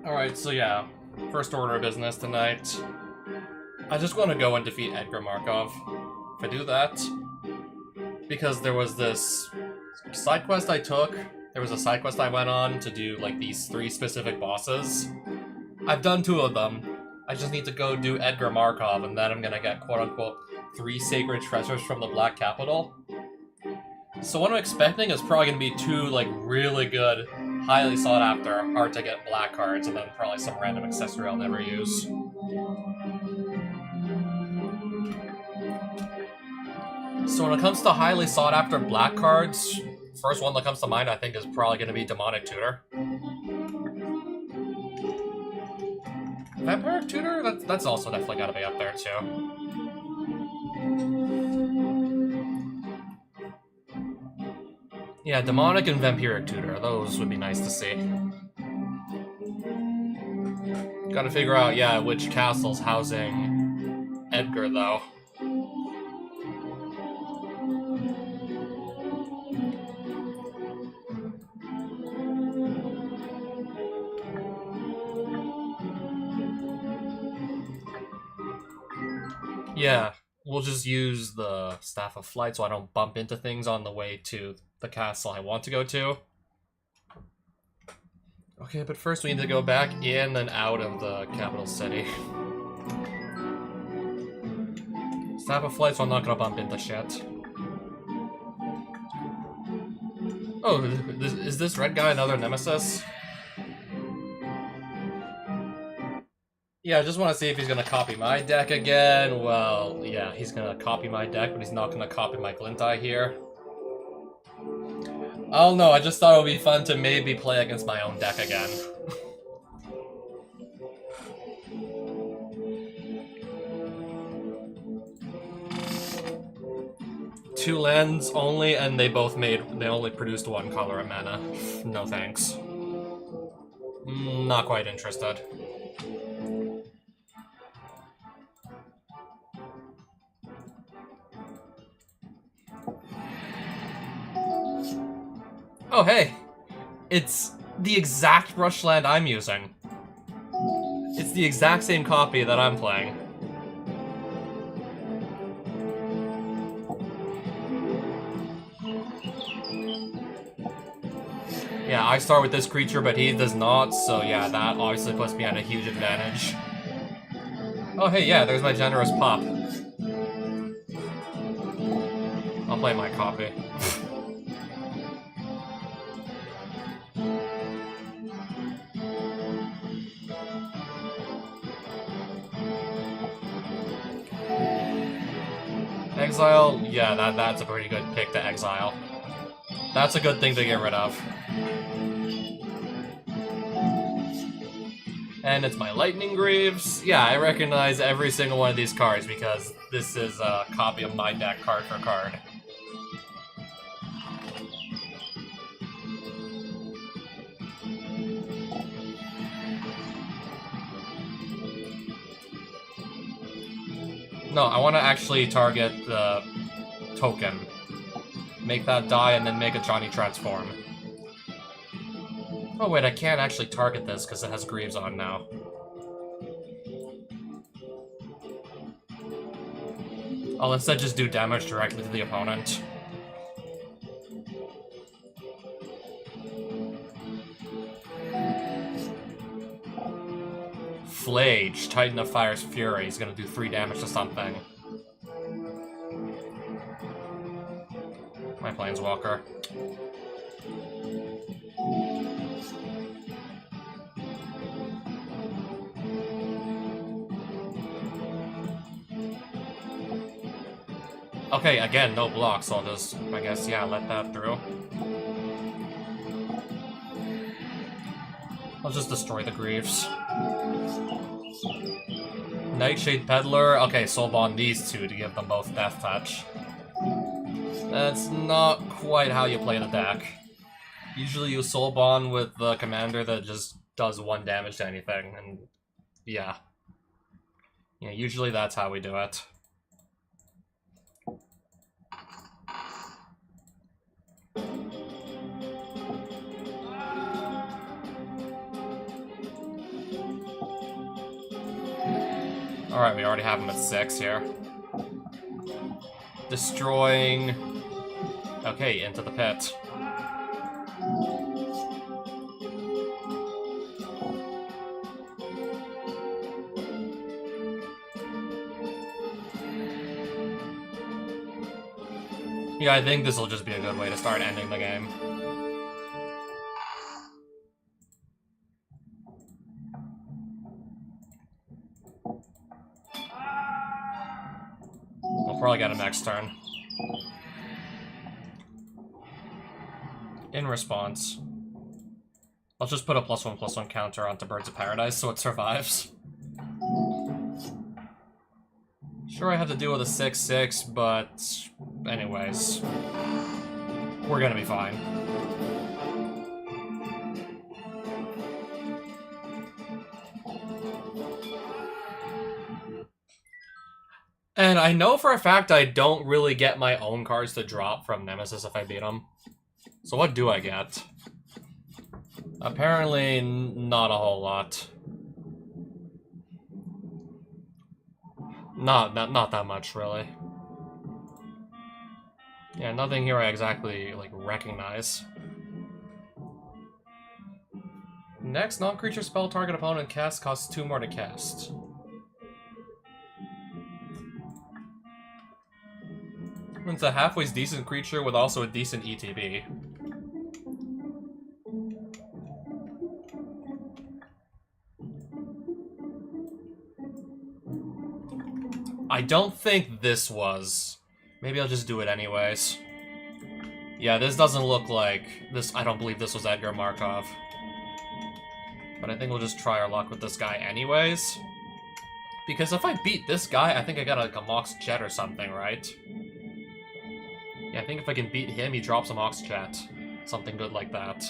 Alright, so yeah, first order of business tonight. I just want to go and defeat Edgar Markov. If I do that, because there was this side quest I took, there was a side quest I went on to do like these 3 specific bosses. I've done 2 of them. I just need to go do Edgar Markov, and then I'm gonna get quote-unquote 3 sacred treasures from the Black Capital. So what I'm expecting is probably gonna be 2 like really good, highly sought after, hard to get black cards, and then probably some random accessory I'll never use. So when it comes to highly sought after black cards, first one that comes to mind I think is probably gonna be Demonic Tutor. Vampiric Tutor? That's also definitely gotta be up there too. Yeah, Demonic and Vampiric Tutor, those would be nice to see. Gotta figure out, yeah, which castle's housing Edgar, though. Yeah, we'll just use the Staff of Flight so I don't bump into things on the way to the castle I want to go to. Okay, but first we need to go back in and out of the capital city. Staff of Flight so I'm not gonna bump into shit. Oh, is this red guy another nemesis? Yeah, I just want to see if he's going to copy my deck again. Well, yeah, he's going to copy my deck, but he's not going to copy my Glinteye here. I don't know, I just thought it would be fun to maybe play against my own deck again. Two lands only, and they only produced 1 color of mana. No thanks. Not quite interested. Oh, hey! It's the exact Rush land I'm using. It's the exact same copy that I'm playing. Yeah, I start with this creature, but he does not, so yeah, that obviously puts me at a huge advantage. Oh, hey, yeah, there's my generous pop. I'll play my copy. Exile? Yeah, that's a pretty good pick to exile. That's a good thing to get rid of. And it's my Lightning Greaves. Yeah, I recognize every single one of these cards because this is a copy of my deck card for card. No, I want to actually target the token. Make that die and then make a Johnny transform. Oh wait, I can't actually target this because it has Greaves on now. I'll instead just do damage directly to the opponent. Flage, Titan of Fire's Fury. He's gonna do 3 damage to something. My Planeswalker. Okay, again, no blocks, so I'll just, I guess, yeah, let that through. I'll just destroy the Greaves. Nightshade Peddler. Okay, Soulbond these 2 to give them both Death Touch. That's not quite how you play the deck. Usually you Soulbond with the commander that just does 1 damage to anything, and yeah. Yeah, usually that's how we do it. Alright, we already have him at 6 here. Destroying... Okay, into the pit. Yeah, I think this will just be a good way to start ending the game. We'll probably get him next turn. In response, I'll just put a +1/+1 counter onto Birds of Paradise so it survives. Sure, I had to deal with a 6/6, but anyways, we're gonna be fine. And I know for a fact I don't really get my own cards to drop from Nemesis if I beat him. So what do I get? Apparently not a whole lot. Not that much, really. Yeah, nothing here I exactly, like, recognize. Next, non-creature spell target opponent cast costs 2 more to cast. It's a halfway decent creature with also a decent ETB. I don't think this was. Maybe I'll just do it anyways. Yeah, this doesn't look like this. I don't believe this was Edgar Markov. But I think we'll just try our luck with this guy anyways. Because if I beat this guy, I think I got like a Mox Jet or something, right? Yeah, I think if I can beat him, he drops a Mox Jet. Something good like that.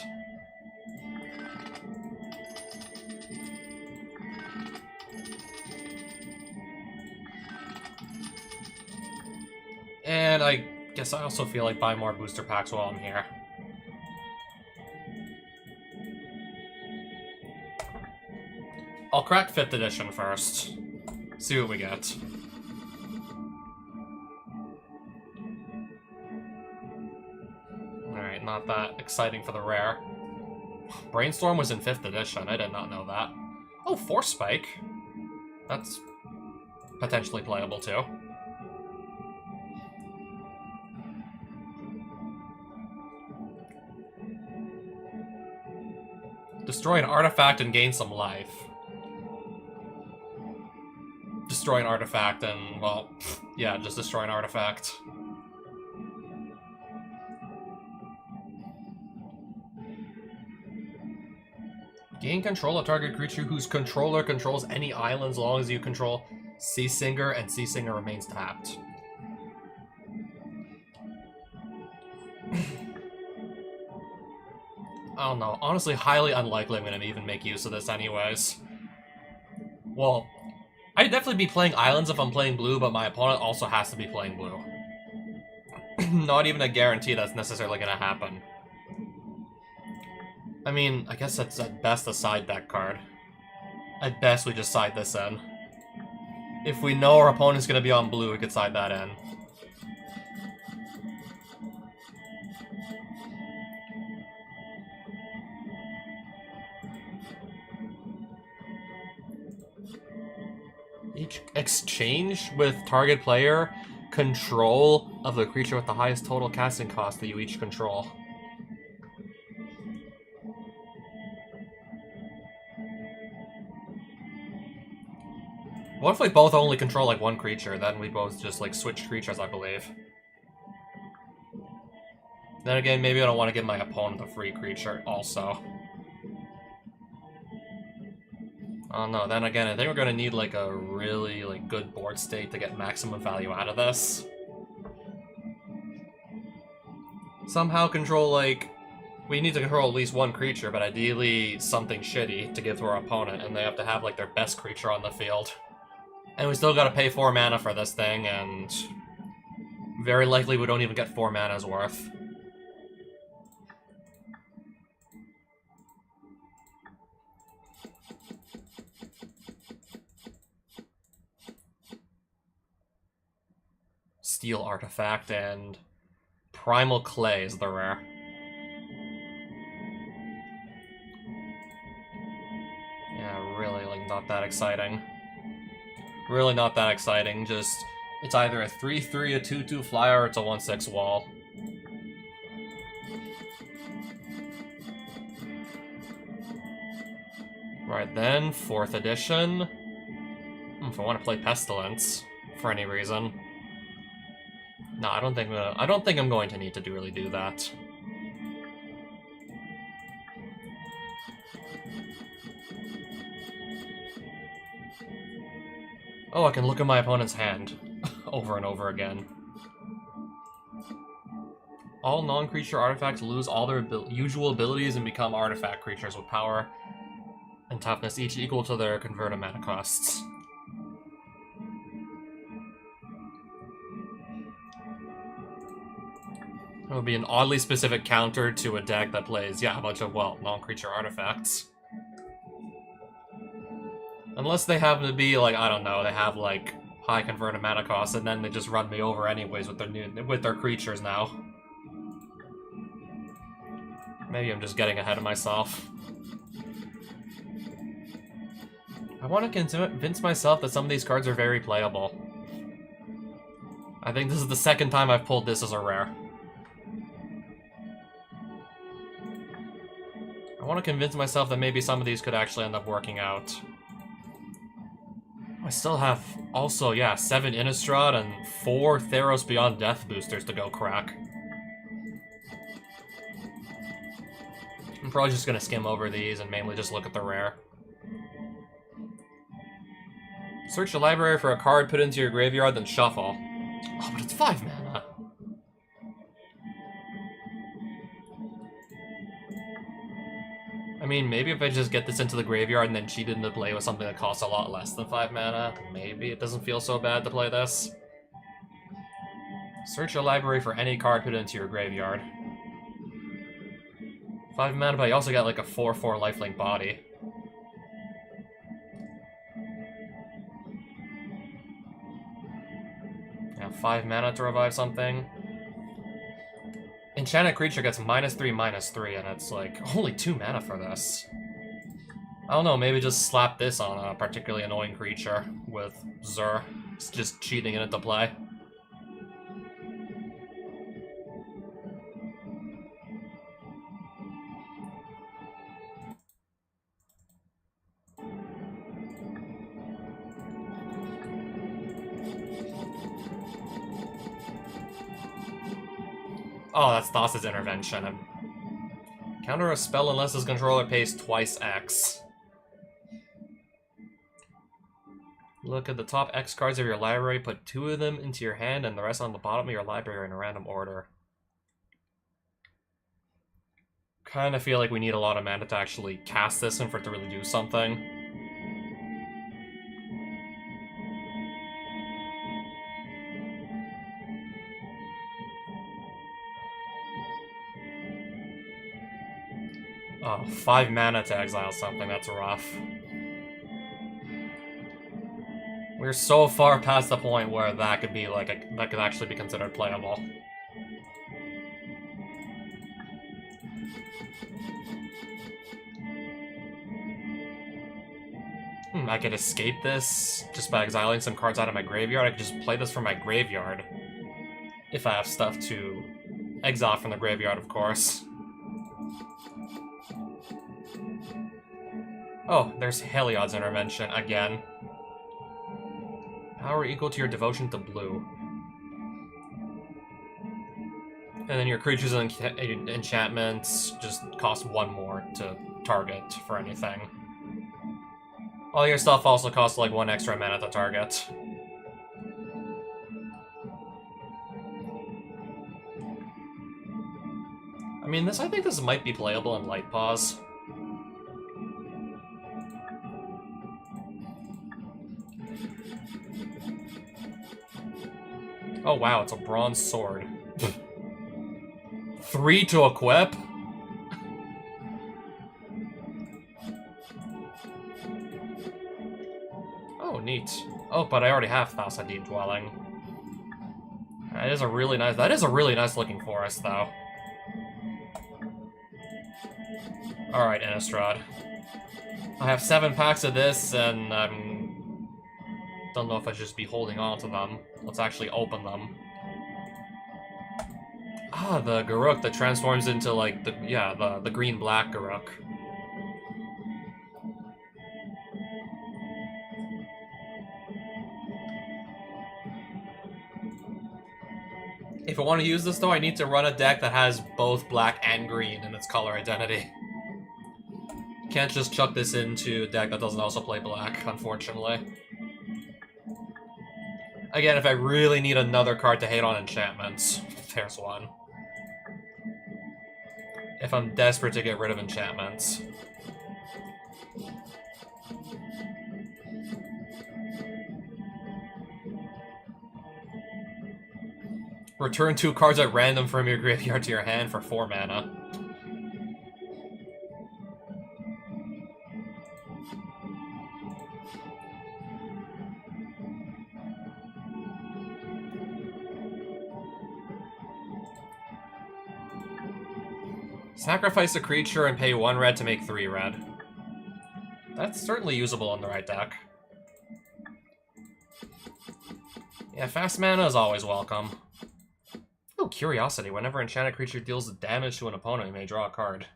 And I guess I also feel like buy more booster packs while I'm here. I'll crack 5th edition first. See what we get. Alright, not that exciting for the rare. Brainstorm was in 5th edition, I did not know that. Oh, Force Spike. That's potentially playable too. Destroy an artifact and gain some life. Destroy an artifact and, well, yeah, just destroy an artifact. Gain control of target creature whose controller controls any island as long as you control Sea Singer and Sea Singer remains tapped. I don't know. Honestly, highly unlikely I'm going to even make use of this anyways. Well, I'd definitely be playing islands if I'm playing blue, but my opponent also has to be playing blue. Not even a guarantee that's necessarily going to happen. I mean, I guess that's at best a side deck card. At best, we just side this in. If we know our opponent's going to be on blue, we could side that in. Each exchange with target player control of the creature with the highest total casting cost that you each control. What if we both only control like one creature, then we both just like switch creatures, I believe. Then again, maybe I don't want to give my opponent a free creature also. Oh no, then again, I think we're gonna need like a really like good board state to get maximum value out of this. Somehow control like... We need to control at least one creature, but ideally something shitty to give to our opponent, and they have to have like their best creature on the field. And we still gotta pay 4 mana for this thing, and very likely we don't even get 4 mana's worth. Steel artifact, and Primal Clay is the rare. Yeah, really, like, not that exciting. Really not that exciting, just... It's either a 3/3, a 2/2 flyer, or it's a 1/6 wall. Right then, 4th edition. If I want to play Pestilence, for any reason. No, I don't think I'm going to need to really do that. Oh, I can look at my opponent's hand over and over again. All non-creature artifacts lose all their usual abilities and become artifact creatures with power and toughness, each equal to their converted mana costs. It would be an oddly specific counter to a deck that plays, yeah, a bunch of, well, non-creature artifacts. Unless they happen to be, like, I don't know, they have, like, high converted mana costs, and then they just run me over anyways with their creatures now. Maybe I'm just getting ahead of myself. I want to convince myself that some of these cards are very playable. I think this is the second time I've pulled this as a rare. I want to convince myself that maybe some of these could actually end up working out. I still have, also, yeah, 7 Innistrad and 4 Theros Beyond Death boosters to go crack. I'm probably just going to skim over these and mainly just look at the rare. Search the library for a card, put it into your graveyard, then shuffle. Oh, but it's 5 mana. I mean, maybe if I just get this into the graveyard and then cheat it into play with something that costs a lot less than 5 mana, maybe it doesn't feel so bad to play this. Search your library for any card, put it into your graveyard. 5 mana, but you also got like a 4/4 lifelink body. Yeah, 5 mana to revive something. Enchanted creature gets -3/-3, and it's like only 2 mana for this. I don't know, maybe just slap this on a particularly annoying creature with Zur. It's just cheating it into play. Oh, that's Thassa's intervention. Counter a spell unless his controller pays twice X. Look at the top X cards of your library, put 2 of them into your hand and the rest on the bottom of your library in a random order. Kinda feel like we need a lot of mana to actually cast this and for it to really do something. Oh, 5 mana to exile something, that's rough. We're so far past the point where that could be like that could actually be considered playable. I could escape this just by exiling some cards out of my graveyard. I could just play this from my graveyard. If I have stuff to exile from the graveyard, of course. Oh, there's Heliod's intervention again. Power equal to your devotion to blue. And then your creatures and enchantments just cost 1 more to target for anything. All your stuff also costs like 1 extra mana to target. I mean, I think this might be playable in Light Pause. Oh wow, it's a bronze sword. 3 to equip? Oh, neat. Oh, but I already have Thassa Deep Dwelling. That is a really nice looking forest, though. Alright, Innistrad. I have 7 packs of this, and don't know if I should just be holding on to them. Let's actually open them. Ah, the Garruk that transforms into, like, the green-black Garruk. If I want to use this, though, I need to run a deck that has both black and green in its color identity. Can't just chuck this into a deck that doesn't also play black, unfortunately. Again, if I really need another card to hate on enchantments, there's one. If I'm desperate to get rid of enchantments. Return 2 cards at random from your graveyard to your hand for 4 mana. Sacrifice a creature and pay 1 red to make 3 red. That's certainly usable in the right deck. Yeah, fast mana is always welcome. Oh, Curiosity. Whenever enchanted creature deals damage to an opponent, you may draw a card.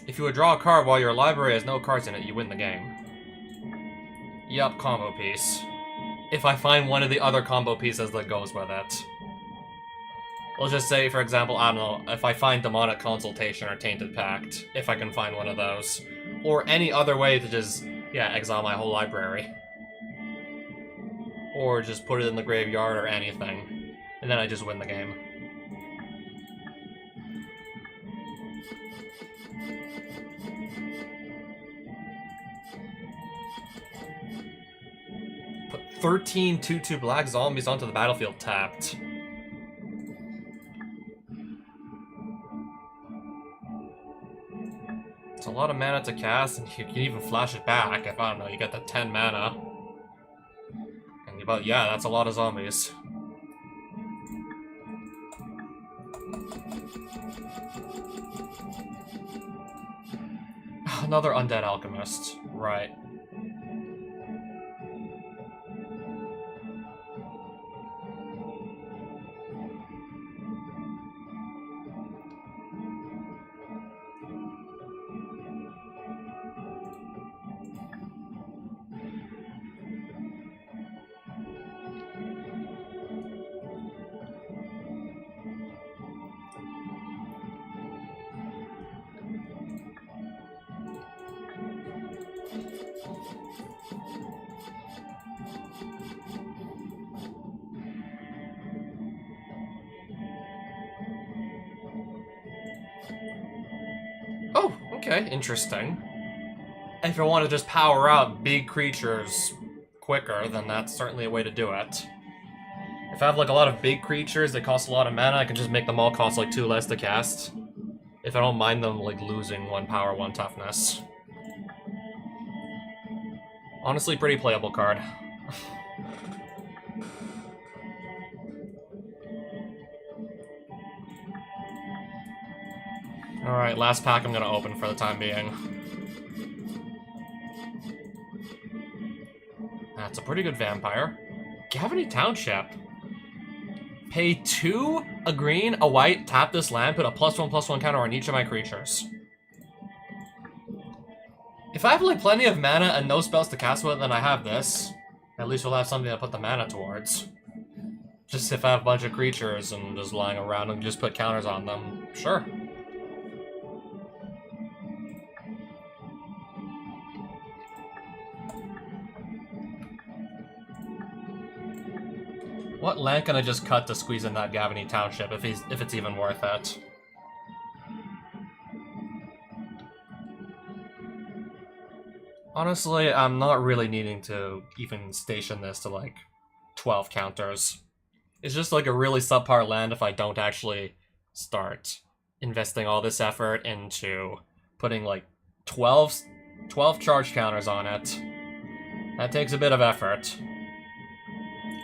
If you would draw a card while your library has no cards in it, you win the game. Yup, combo piece. If I find one of the other combo pieces that goes with it. Let's just say, for example, I don't know, if I find Demonic Consultation or Tainted Pact, if I can find one of those. Or any other way to just, yeah, exile my whole library. Or just put it in the graveyard or anything. And then I just win the game. Put 13 2/2 black zombies onto the battlefield tapped. It's a lot of mana to cast, and you can even flash it back if, I don't know, you get the 10 mana. And about, yeah, that's a lot of zombies. Another Undead Alchemist. Right. Oh, okay, interesting. If you want to just power out big creatures quicker, then that's certainly a way to do it. If I have like a lot of big creatures that cost a lot of mana, I can just make them all cost like 2 less to cast. If I don't mind them like losing 1 power, 1 toughness. Honestly, pretty playable card. Alright, last pack I'm gonna open for the time being. That's a pretty good vampire. Gavony Township. Pay 2, a green, a white, tap this land, put a +1/+1 counter on each of my creatures. If I have like plenty of mana and no spells to cast with, then I have this. At least we'll have something to put the mana towards. Just if I have a bunch of creatures and just lying around and just put counters on them, sure. What land can I just cut to squeeze in that Gavony Township if it's even worth it? Honestly, I'm not really needing to even station this to like 12 counters. It's just like a really subpar land if I don't actually start investing all this effort into putting like 12 charge counters on it. That takes a bit of effort.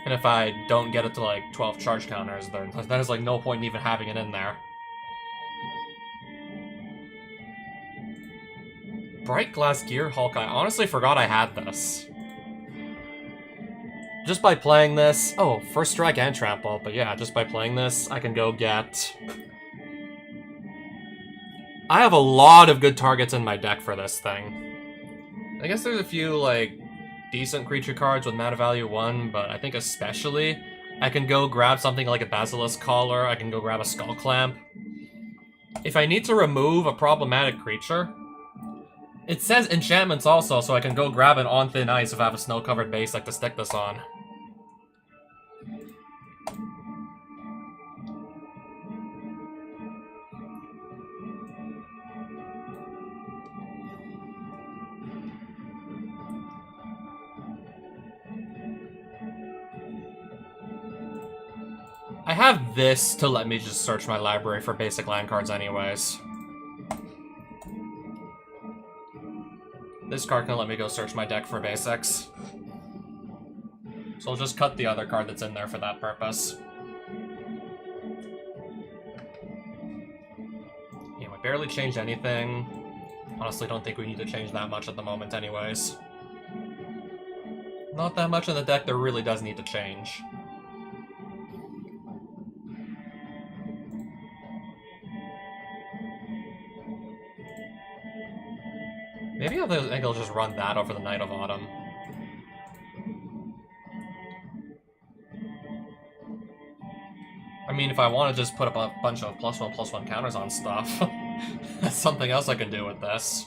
And if I don't get it to like 12 charge counters, then there's like no point in even having it in there. Bright Glass Gear Hulk, I honestly forgot I had this. Just by playing this... Oh, First Strike and Trample, but yeah, just by playing this, I can go get... I have a lot of good targets in my deck for this thing. I guess there's a few, like, decent creature cards with mana value 1, but I think especially I can go grab something like a Basilisk Collar, I can go grab a Skull Clamp. If I need to remove a problematic creature... It says enchantments also, so I can go grab an On Thin Ice if I have a snow-covered basic to stick this on. I have this to let me just search my library for basic land cards anyways. This card can let me go search my deck for basics. So I'll just cut the other card that's in there for that purpose. Yeah, we barely changed anything. Honestly, don't think we need to change that much at the moment anyways. Not that much in the deck that really does need to change. Maybe I think I'll just run that over the Night of Autumn. I mean, if I want to just put up a bunch of +1/+1 counters on stuff, that's something else I can do with this.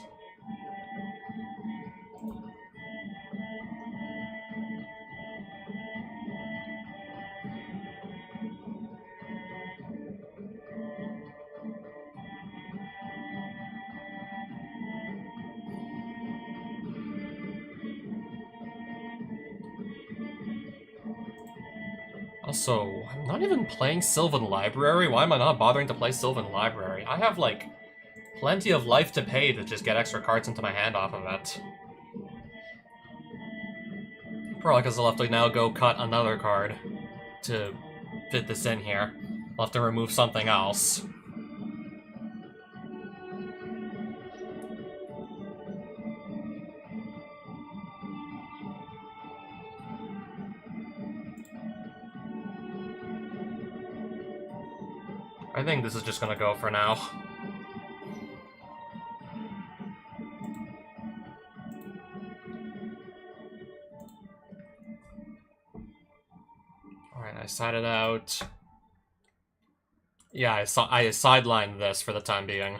Also, I'm not even playing Sylvan Library. Why am I not bothering to play Sylvan Library? I have, like, plenty of life to pay to just get extra cards into my hand off of it. Probably because I'll have to now go cut another card to fit this in here. I'll have to remove something else. I think this is just gonna go for now. Alright, I sided out. Yeah, I sidelined this for the time being.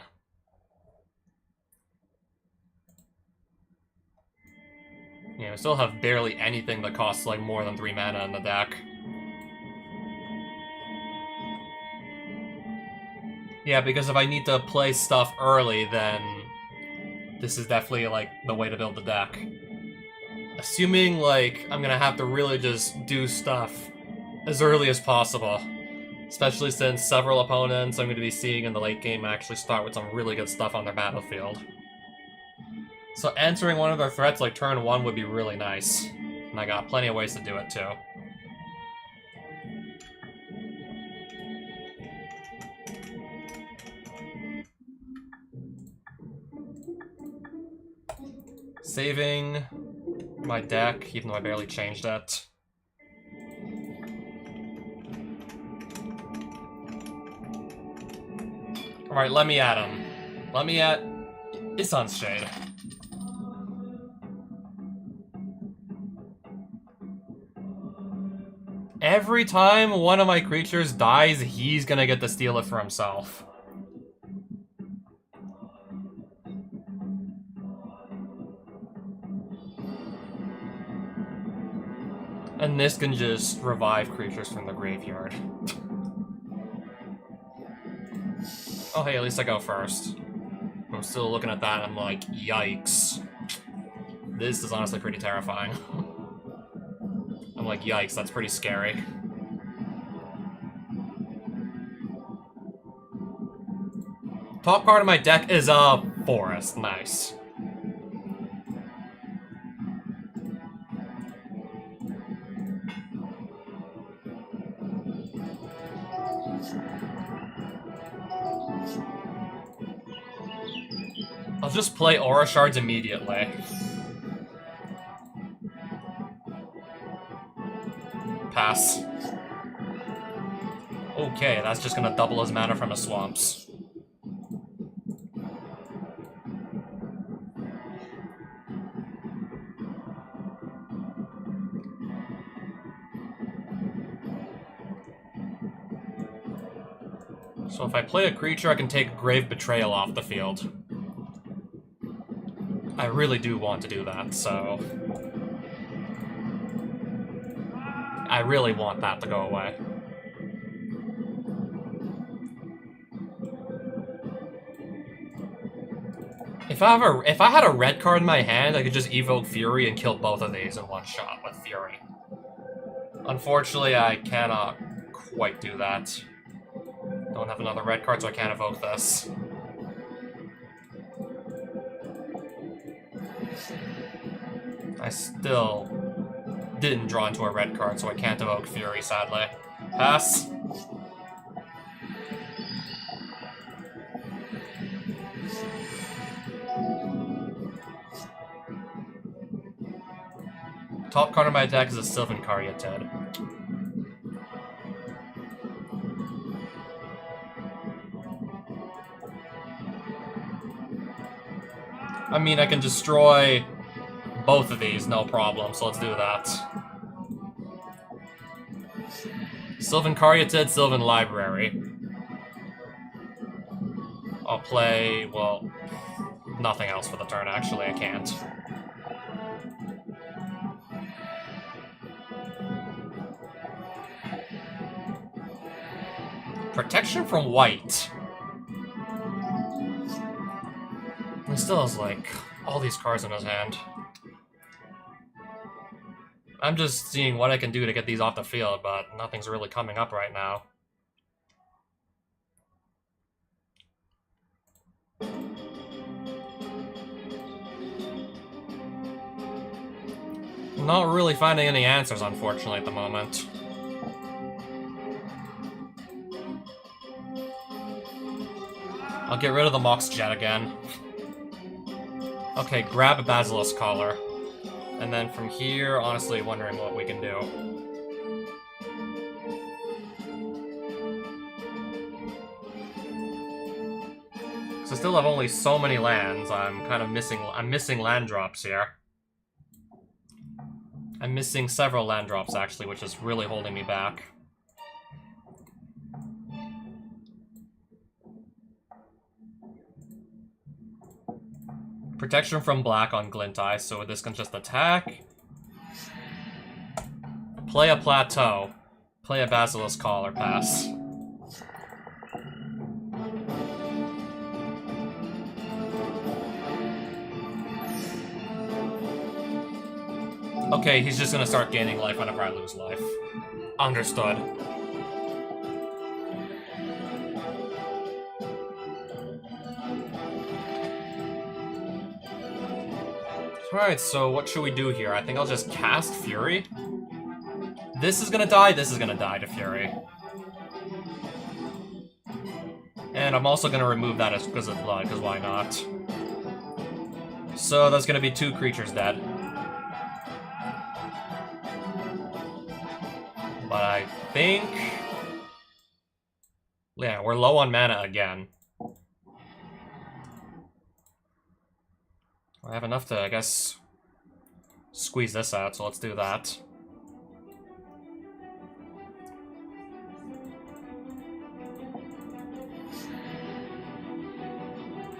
Yeah, we still have barely anything that costs like more than 3 mana in the deck. Yeah, because if I need to play stuff early, then this is definitely, like, the way to build the deck. Assuming, like, I'm gonna have to really just do stuff as early as possible. Especially since several opponents I'm going to be seeing in the late game actually start with some really good stuff on their battlefield. So answering one of their threats like turn 1 would be really nice. And I got plenty of ways to do it, too. Saving my deck, even though I barely changed it. Alright, let me at him. Let me at Isan's Shade. Every time one of my creatures dies, he's gonna get to steal it for himself. And this can just revive creatures from the graveyard. Oh hey, at least I go first. I'm still looking at that and I'm like, yikes. This is honestly pretty terrifying. I'm like, yikes, that's pretty scary. Top card of my deck is a forest. Nice. I'll just play Aura Shards immediately. Pass. Okay, that's just gonna double his mana from his swamps. So if I play a creature, I can take Grave Betrayal off the field. I really do want to do that, so... I really want that to go away. If I had a red card in my hand, I could just evoke Fury and kill both of these in one shot with Fury. Unfortunately, I cannot quite do that. Don't have another red card, so I can't evoke this. I still didn't draw into a red card, so I can't evoke Fury, sadly. Pass. Top card of my deck is a Sylvan Caryatid. I mean, I can destroy both of these, no problem, so let's do that. Sylvan Caryatid, Sylvan Library. I'll play, well, nothing else for the turn, actually, I can't. Protection from white. He still has, like, all these cards in his hand. I'm just seeing what I can do to get these off the field, but nothing's really coming up right now. Not really finding any answers, unfortunately, at the moment. I'll get rid of the Mox Jet again. Okay, grab a Basilisk Collar. And then from here, honestly wondering what we can do. So I still have only so many lands. I'm kind of missing land drops here. I'm missing several land drops, actually, which is really holding me back. Protection from black on Glint Eye, so this can just attack. Play a Plateau. Play a Basilisk Collar, pass. Okay, he's just gonna start gaining life whenever I lose life. Understood. Alright, so what should we do here? I think I'll just cast Fury. This is gonna die to Fury. And I'm also gonna remove that as because of blood, because why not? So that's gonna be 2 creatures dead. But I think... yeah, we're low on mana again. I have enough to, I guess, squeeze this out, so let's do that.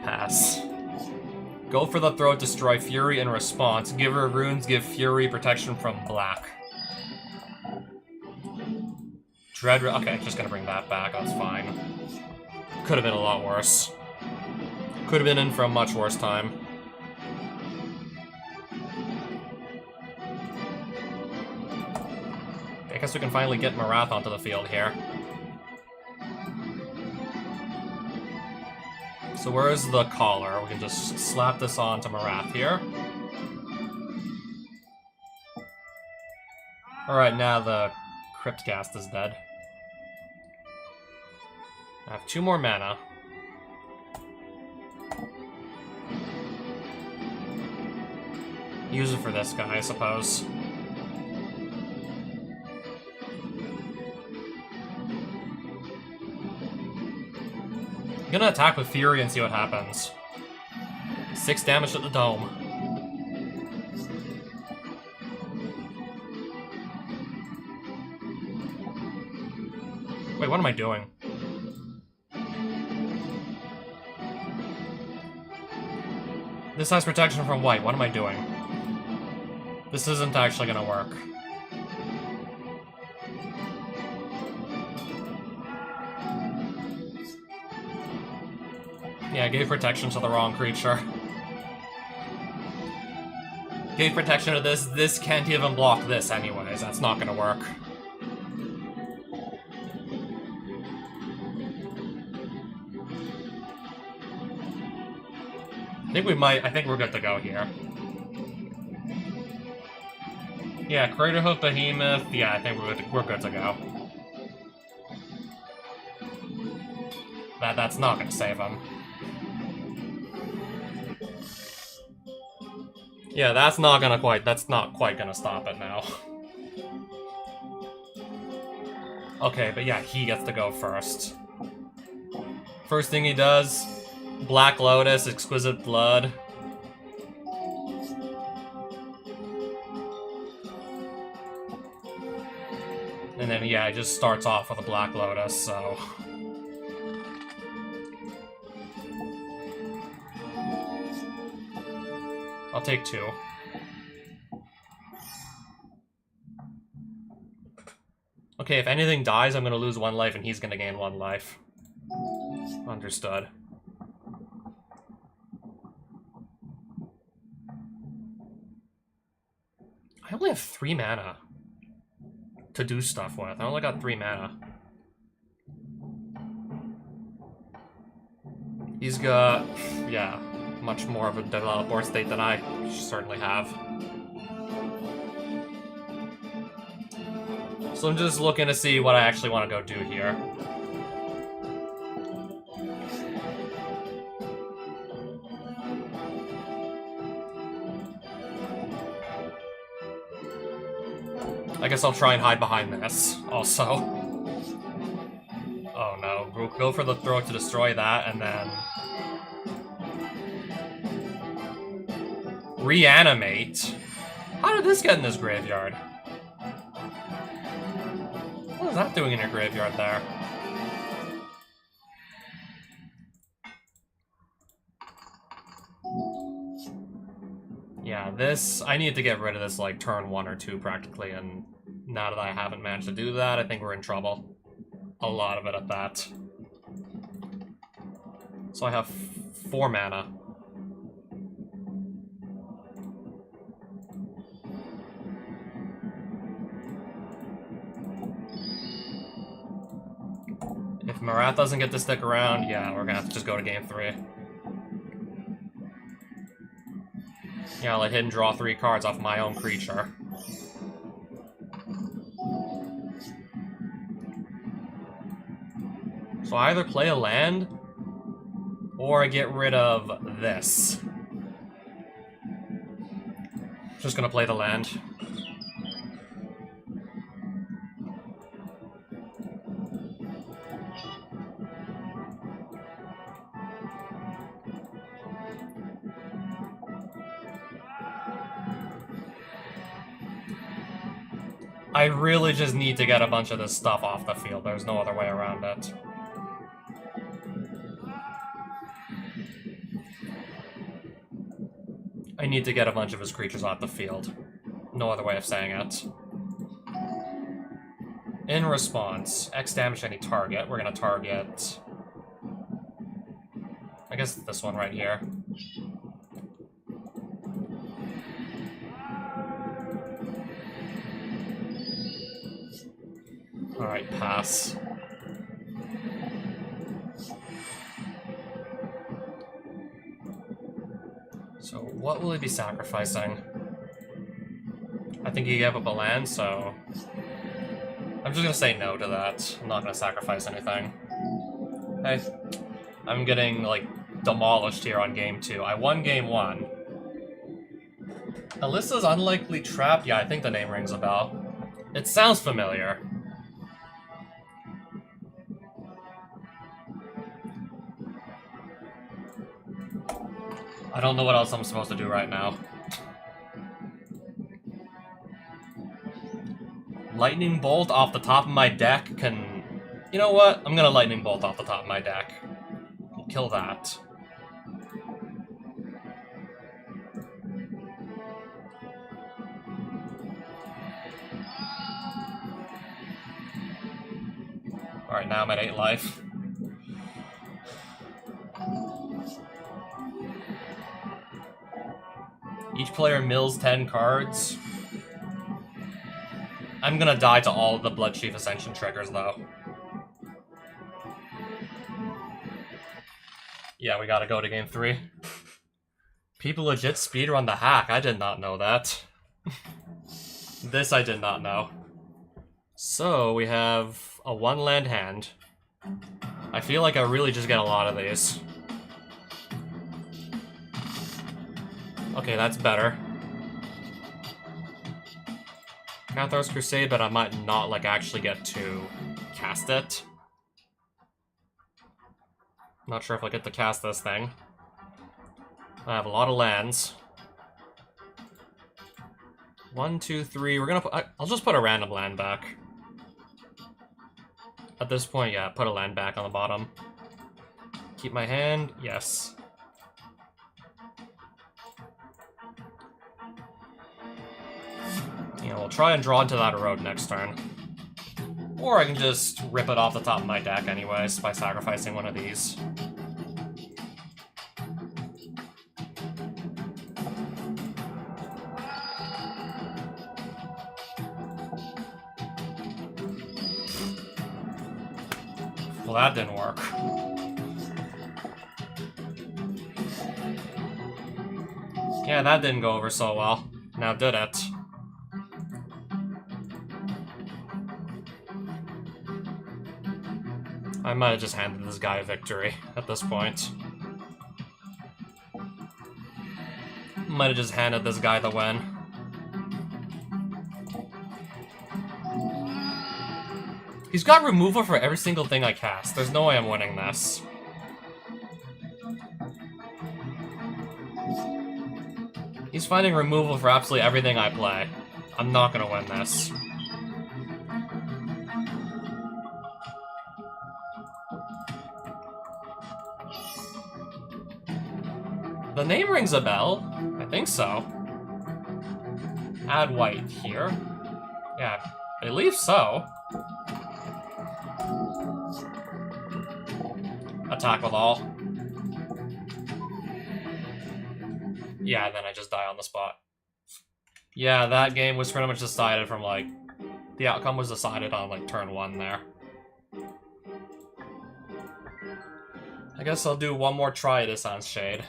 Pass. Go for the throat, destroy Fury in response. Give her runes, give Fury protection from black. Dread... okay, just gonna bring that back, that's fine. Could have been a lot worse. Could have been in for a much worse time. I guess we can finally get Marath onto the field here. So where's the collar? We can just slap this on to Marath here. Alright, now the Cryptcast is dead. I have 2 more mana. Use it for this guy, I suppose. I'm gonna attack with Fury and see what happens. 6 damage to the dome. Wait, what am I doing? This has protection from white. What am I doing? This isn't actually gonna work. Yeah, I gave protection to the wrong creature. Gave protection to this. This can't even block this anyways. That's not gonna work. I think we're good to go here. Yeah, Craterhoof Behemoth. Yeah, I think we're good to go. That's not gonna save him. Yeah, that's not quite gonna stop it now. Okay, but yeah, he gets to go first. First thing he does, Black Lotus, Exquisite Blood. And then, yeah, it just starts off with a Black Lotus, so... I'll take 2. Okay, if anything dies, I'm gonna lose 1 life, and he's gonna gain 1 life. Understood. I only have 3 mana to do stuff with. I only got 3 mana. He's got, yeah, much more of a developed board state than I certainly have. So I'm just looking to see what I actually want to go do here. I guess I'll try and hide behind this, also. Oh no, we'll go for the throw to destroy that, and then... Reanimate? How did this get in this graveyard? What is that doing in your graveyard there? Yeah, this... I need to get rid of this, like, turn 1 or 2, practically, and now that I haven't managed to do that, I think we're in trouble. A lot of it at that. So I have 4 mana. If Marath doesn't get to stick around, yeah, we're gonna have to just go to game 3. Yeah, I'll let him draw 3 cards off my own creature. So I either play a land, or I get rid of this. Just gonna play the land. I really just need to get a bunch of this stuff off the field. There's no other way around it. I need to get a bunch of his creatures off the field. No other way of saying it. In response, X damage to any target. We're gonna target... I guess this one right here. Alright, pass. So, what will he be sacrificing? I think he gave up a land, so... I'm just gonna say no to that. I'm not gonna sacrifice anything. Hey, I'm getting, like, demolished here on game 2. I won game 1. Alyssa's Unlikely Trap? Yeah, I think the name rings a bell. It sounds familiar. I don't know what else I'm supposed to do right now. Lightning Bolt off the top of my deck can... You know what? I'm gonna Lightning Bolt off the top of my deck. Kill that. Alright, now I'm at 8 life. Each player mills 10 cards. I'm gonna die to all of the Bloodchief Ascension triggers, though. Yeah, we gotta go to game 3. People legit speedrun the hack. I did not know that. This I did not know. So, we have a 1-land hand. I feel like I really just get a lot of these. Okay, that's better. Cathar's Crusade, but I might not, like, actually get to cast it. Not sure if I get to cast this thing. I have a lot of lands. 1, 2, 3. We're gonna put... I'll just put a random land back. At this point, yeah, put a land back on the bottom. Keep my hand. Yes. Yeah, we'll try and draw into that road next turn. Or I can just rip it off the top of my deck anyways by sacrificing one of these. Well, that didn't work. Yeah, that didn't go over so well. Now did it? I might have just handed this guy a victory at this point. Might have just handed this guy the win. He's got removal for every single thing I cast. There's no way I'm winning this. He's finding removal for absolutely everything I play. I'm not gonna win this. The name rings a bell. I think so. Add white here. Yeah, I believe so. Attack with all. Yeah, then I just die on the spot. Yeah, that game was pretty much decided from, like... The outcome was decided on, like, turn 1 there. I guess I'll do one more try at this on Shade.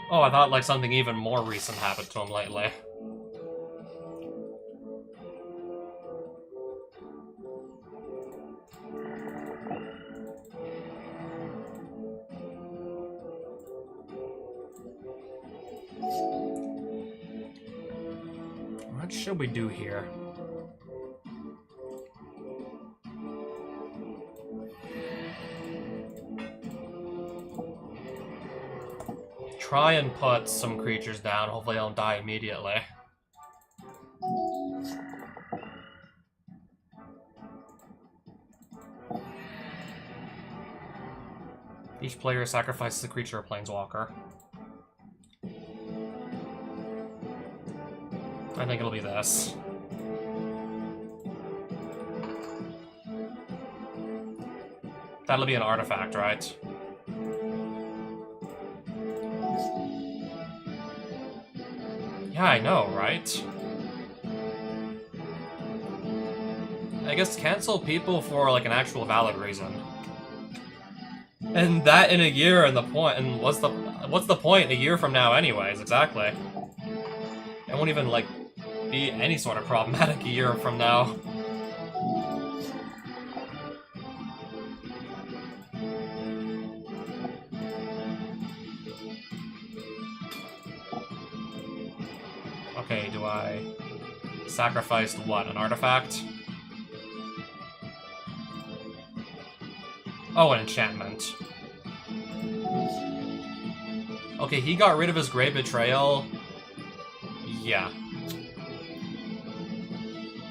Oh, I thought, like, something even more recent happened to him lately. What should we do here? Try and put some creatures down. Hopefully I don't die immediately. Each player sacrifices a creature or planeswalker. I think it'll be this. That'll be an artifact, right? Yeah, I know, right? I guess cancel people for, like, an actual valid reason. And that in a year, and the point, and what's the point a year from now anyways, exactly? It won't even, like, be any sort of problematic a year from now. Okay, do I... Sacrificed what? An artifact? Oh, an enchantment. Okay, he got rid of his Great Betrayal. Yeah.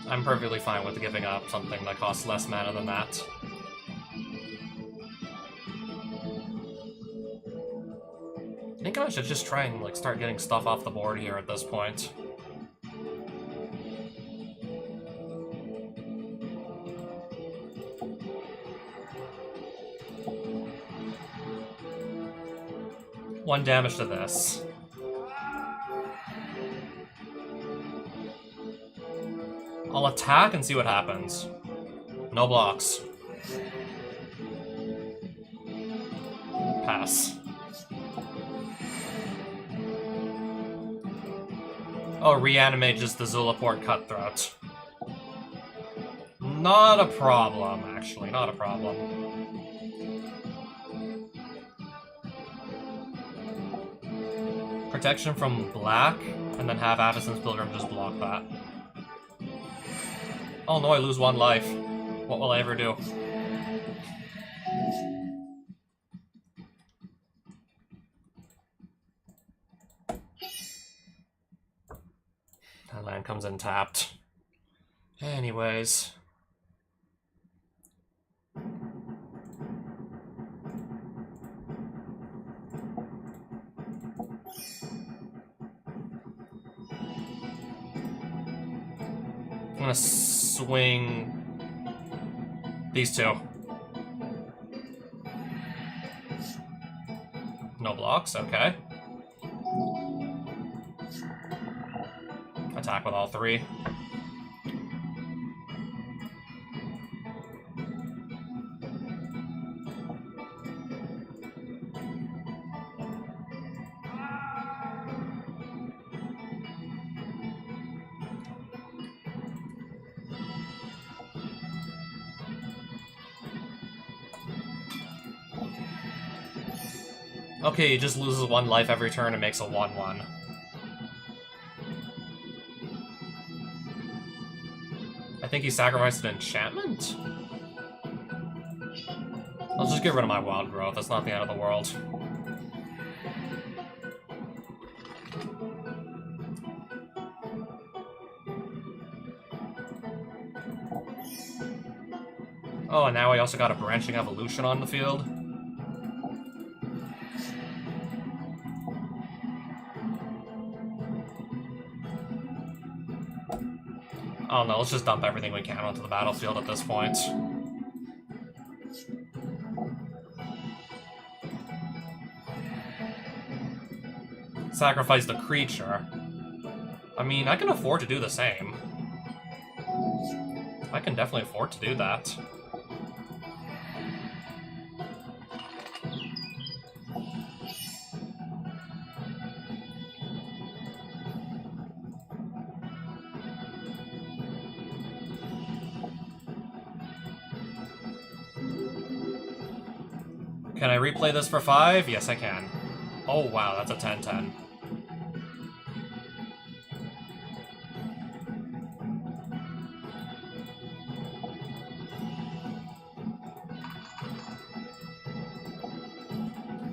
I'm perfectly fine with giving up something that costs less mana than that. I think I should just try and like start getting stuff off the board here at this point. One damage to this. I'll attack and see what happens. No blocks. Pass. Oh, reanimate just the Zulaport Cutthroat. Not a problem, actually. Not a problem. Protection from black, and then have Avacyn's Pilgrim just block that. Oh no, I lose 1 life. What will I ever do? That land comes in tapped. Anyways. I'm gonna swing these two. No blocks, okay. Attack with all 3. Okay, he just loses 1 life every turn and makes a 1/1. I think he sacrificed an enchantment? I'll just get rid of my wild growth, that's not the end of the world. Oh, and now I also got a branching evolution on the field. Oh no, let's just dump everything we can onto the battlefield at this point. Sacrifice the creature. I mean, I can afford to do the same. I can definitely afford to do that. Can I replay this for 5? Yes, I can. Oh, wow, that's a 10-10.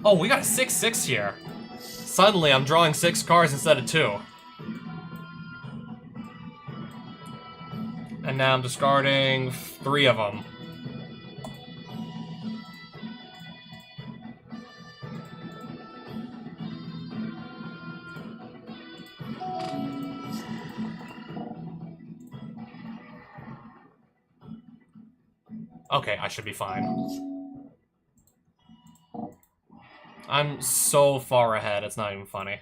Oh, we got a 6-6 here. Suddenly, I'm drawing 6 cards instead of 2. And now I'm discarding 3 of them. Okay, I should be fine. I'm so far ahead, it's not even funny.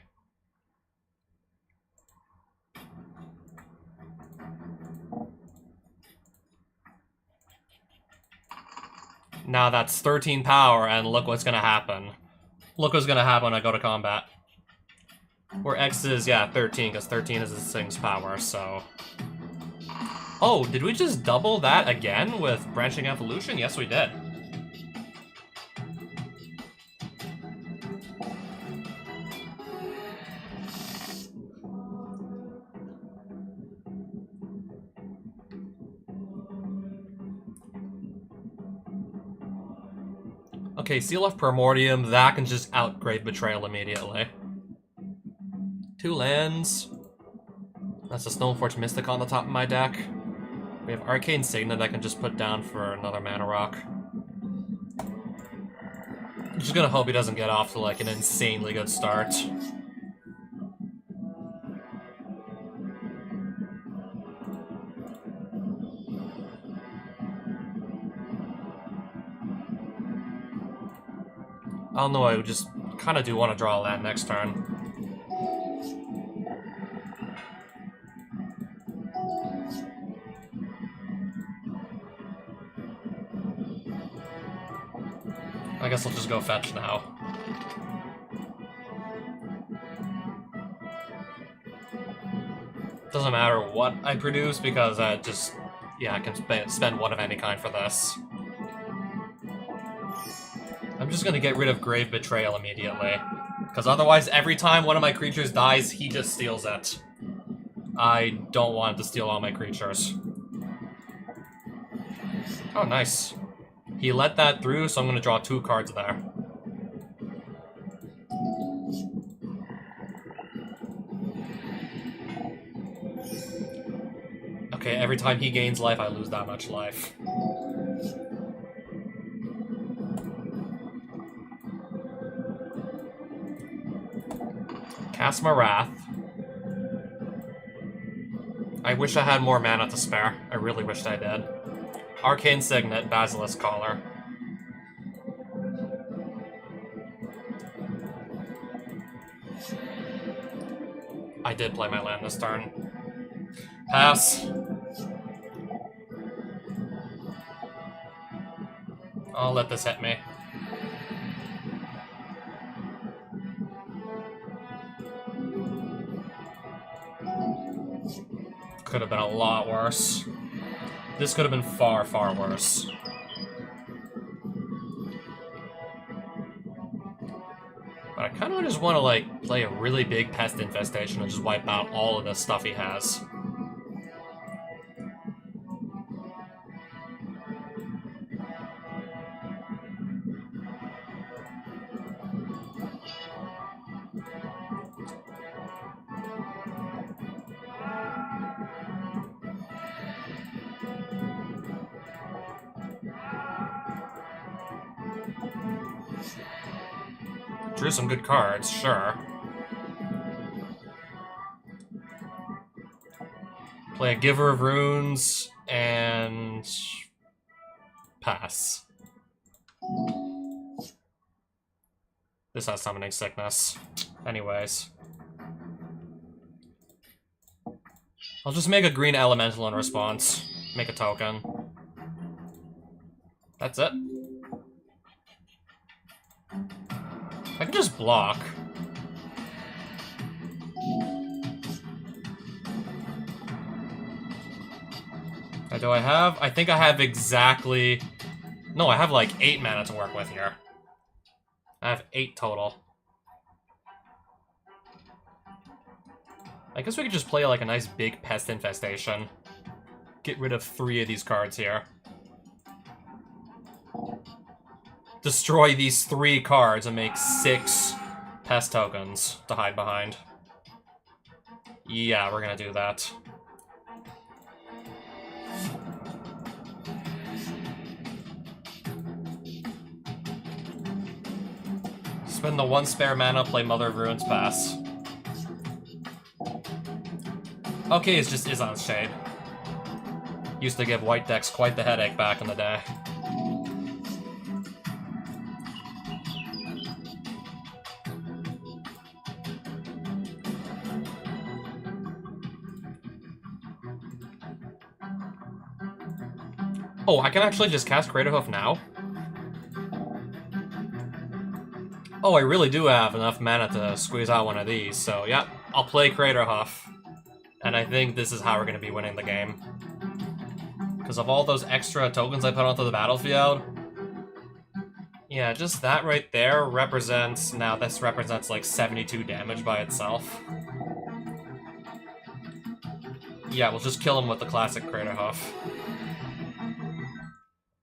Now that's 13 power, and look what's gonna happen. Look what's gonna happen when I go to combat. Where X is, yeah, 13, because 13 is this thing's power, so... Oh, did we just double that again with Branching Evolution? Yes, we did. Okay, Seal of Primordium, that can just out Grave Betrayal immediately. 2 lands. That's a Stoneforge Mystic on the top of my deck. We have Arcane Signet I can just put down for another mana rock. I'm just gonna hope he doesn't get off to like an insanely good start. I don't know, I just kind of do want to draw a land next turn. I guess I'll just go fetch now. Doesn't matter what I produce because I just, yeah, I can spend 1 of any kind for this. I'm just gonna get rid of Grave Betrayal immediately, because otherwise every time one of my creatures dies, he just steals it. I don't want to steal all my creatures. Oh, nice. He let that through, so I'm gonna draw 2 cards there. Okay, every time he gains life, I lose that much life. Cast Marath. I wish I had more mana to spare. I really wished I did. Arcane Signet, Basilisk Collar. I did play my land this turn. Pass. I'll let this hit me. Could have been a lot worse. This could have been far, far worse. But I kind of just want to, like, play a really big Pest Infestation and just wipe out all of the stuff he has. Drew some good cards, sure. Play a Giver of Runes, and... pass. This has Summoning Sickness. Anyways. I'll just make a green elemental in response. Make a token. That's it. I can just block. Do I have? I think I have exactly... No, I have like 8 mana to work with here. I have 8 total. I guess we could just play like a nice big Pest Infestation. Get rid of 3 of these cards here. Destroy these 3 cards and make 6 Pest tokens to hide behind. Yeah, we're gonna do that. Spend the 1 spare mana, play Mother of Ruins, pass. Okay, it's just Izan's Shade. Used to give white decks quite the headache back in the day. Oh, I can actually just cast Craterhoof now? Oh, I really do have enough mana to squeeze out one of these, so yeah, I'll play Craterhoof. And I think this is how we're going to be winning the game. Because of all those extra tokens I put onto the battlefield, yeah, just that right there represents... Now, this represents like 72 damage by itself. Yeah, we'll just kill him with the classic Craterhoof.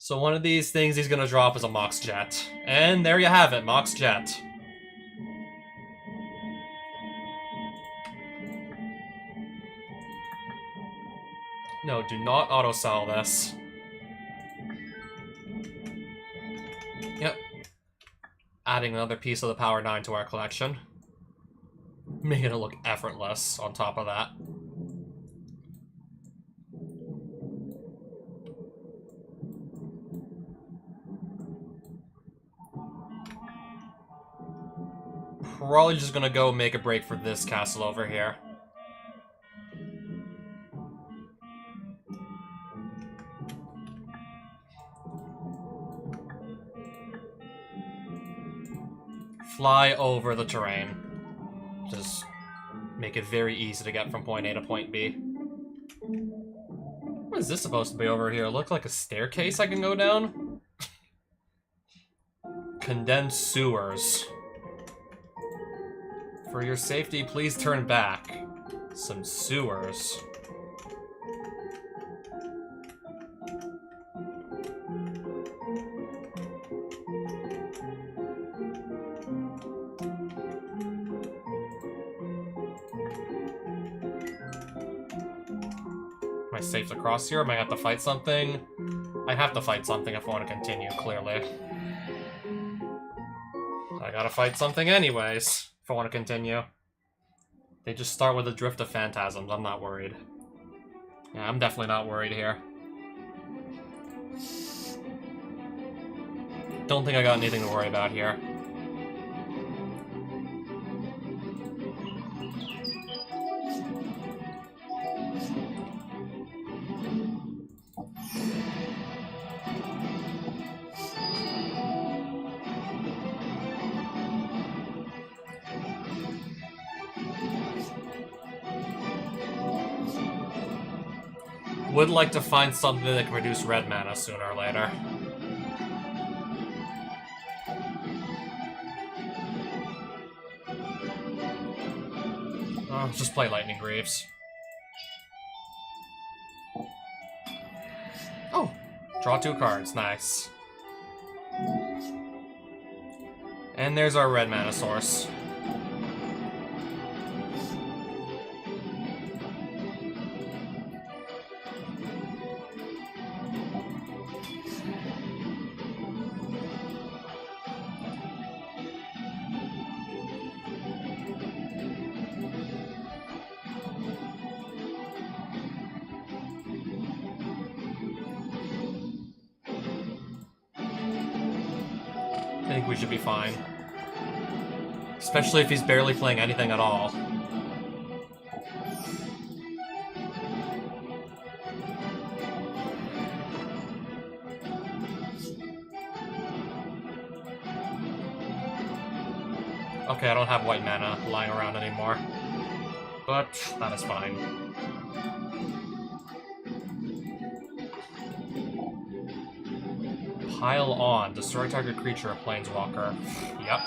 So one of these things he's gonna drop is a Mox Jet. And there you have it, Mox Jet. No, do not auto-sell this. Yep. Adding another piece of the Power 9 to our collection. Making it look effortless on top of that. Probably just gonna go make a break for this castle over here. Fly over the terrain. Just make it very easy to get from point A to point B. What is this supposed to be over here? Look like a staircase I can go down? Condensed sewers. For your safety, please turn back. Some sewers. Am I safe to cross here? Am I gonna have to fight something? I have to fight something if I want to continue, clearly. I gotta fight something anyways, if I want to continue. They just start with a drift of phantasms, I'm not worried. Yeah, I'm definitely not worried here. Don't think I got anything to worry about here. Would like to find something that can produce red mana sooner or later. Oh, just play Lightning Greaves. Oh! Draw 2 cards, nice. And there's our red mana source. I think we should be fine. Especially if he's barely playing anything at all. Okay, I don't have white mana lying around anymore. But that is fine. Pile on. Destroy target creature or planeswalker. Yep.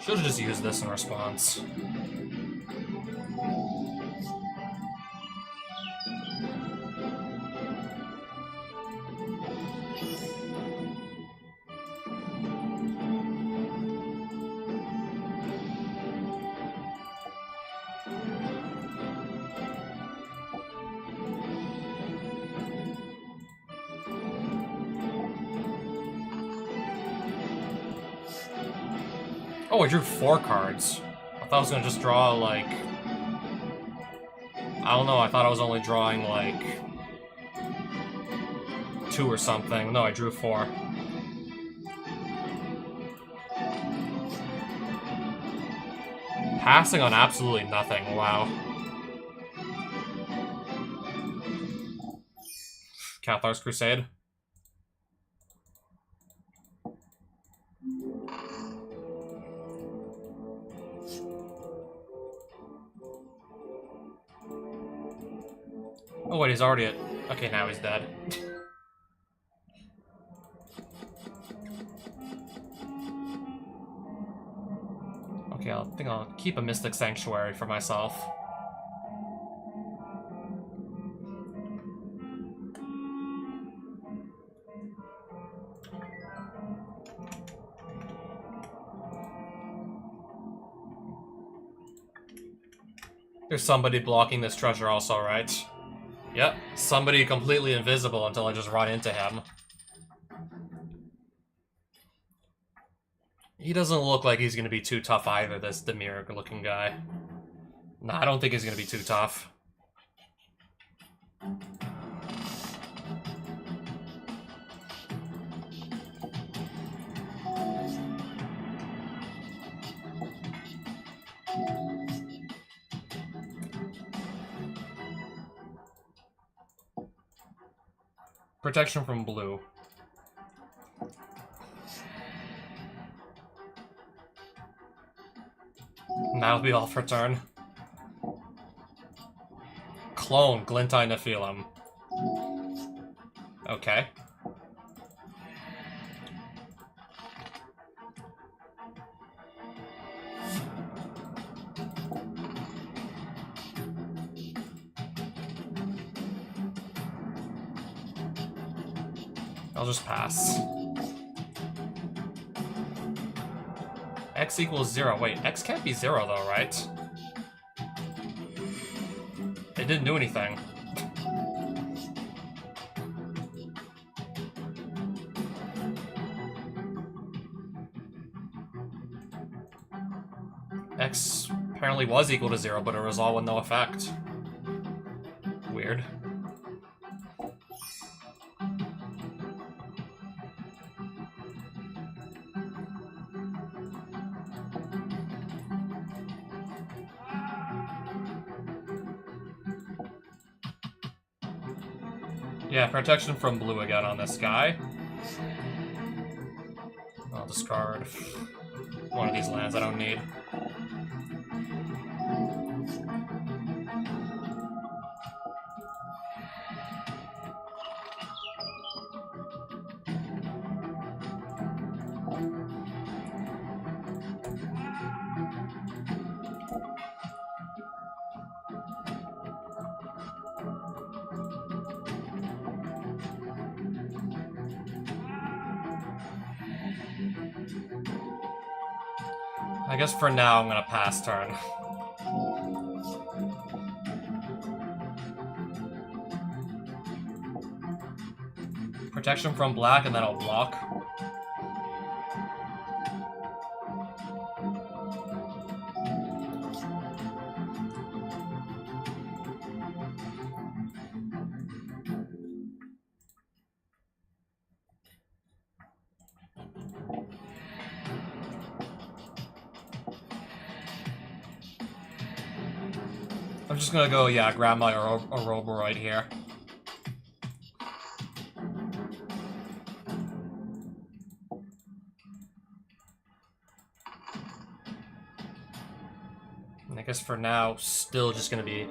Should've just used this in response. Oh, I drew 4 cards. I thought I was gonna just draw, like... I don't know, I thought I was only drawing, like... 2 or something. No, I drew 4. Passing on absolutely nothing, wow. Cathar's Crusade. Oh wait, he's already at... Okay, now he's dead. I'll keep a Mystic Sanctuary for myself. There's somebody blocking this treasure also, right? Yep, somebody completely invisible until I just run into him. He doesn't look like he's gonna be too tough either, this Demir-looking guy. Nah, I don't think he's gonna be too tough. Protection from blue. That'll be all for turn. Clone, Glintine Nephilim. Okay. I'll just pass. X equals 0. Wait, X can't be 0 though, right? It didn't do anything. X apparently was equal to 0, but it was all with no effect. Weird. Yeah, protection from blue again on this guy. I'll discard one of these lands I don't need. I guess for now I'm gonna pass turn. Protection from black and then I'll block. I'm just gonna go, yeah, grab my Oroboroid here. And I guess for now, still just gonna be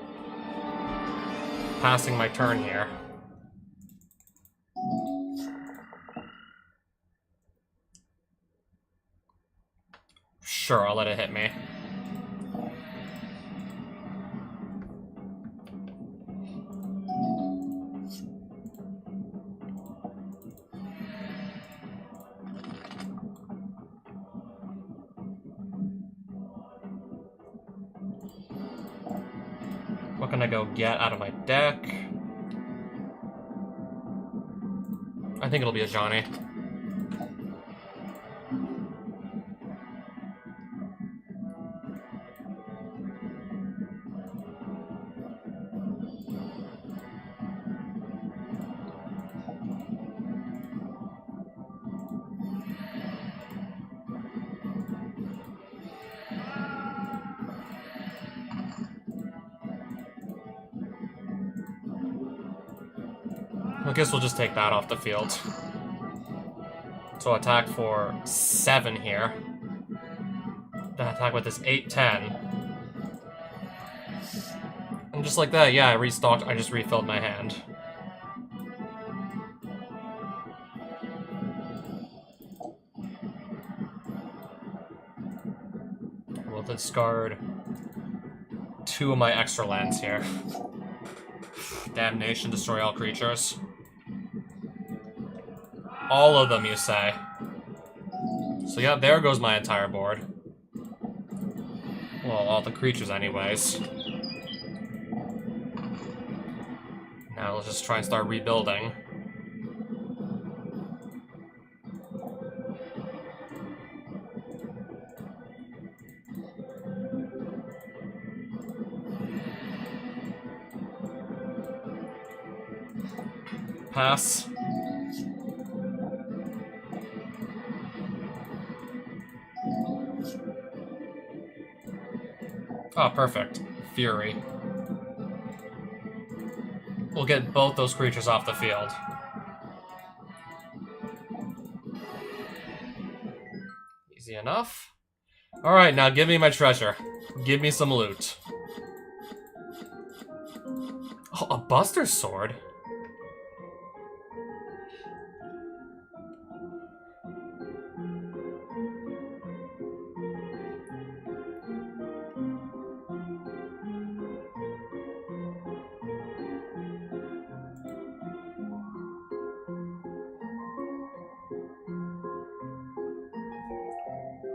passing my turn here. Sure, I'll let it hit me. What can I go get out of my deck? I think it'll be a Johnny. I guess we'll just take that off the field. So attack for 7 here. Then attack with this 8-10. And just like that, yeah, I just refilled my hand. Will discard 2 of my extra lands here. Damnation, destroy all creatures. All of them, you say? So yeah, there goes my entire board. Well, all the creatures anyways. Now let's just try and start rebuilding. Pass. Oh, perfect. Fury. We'll get both those creatures off the field. Easy enough. Alright, now give me my treasure. Give me some loot. Oh, a Buster Sword?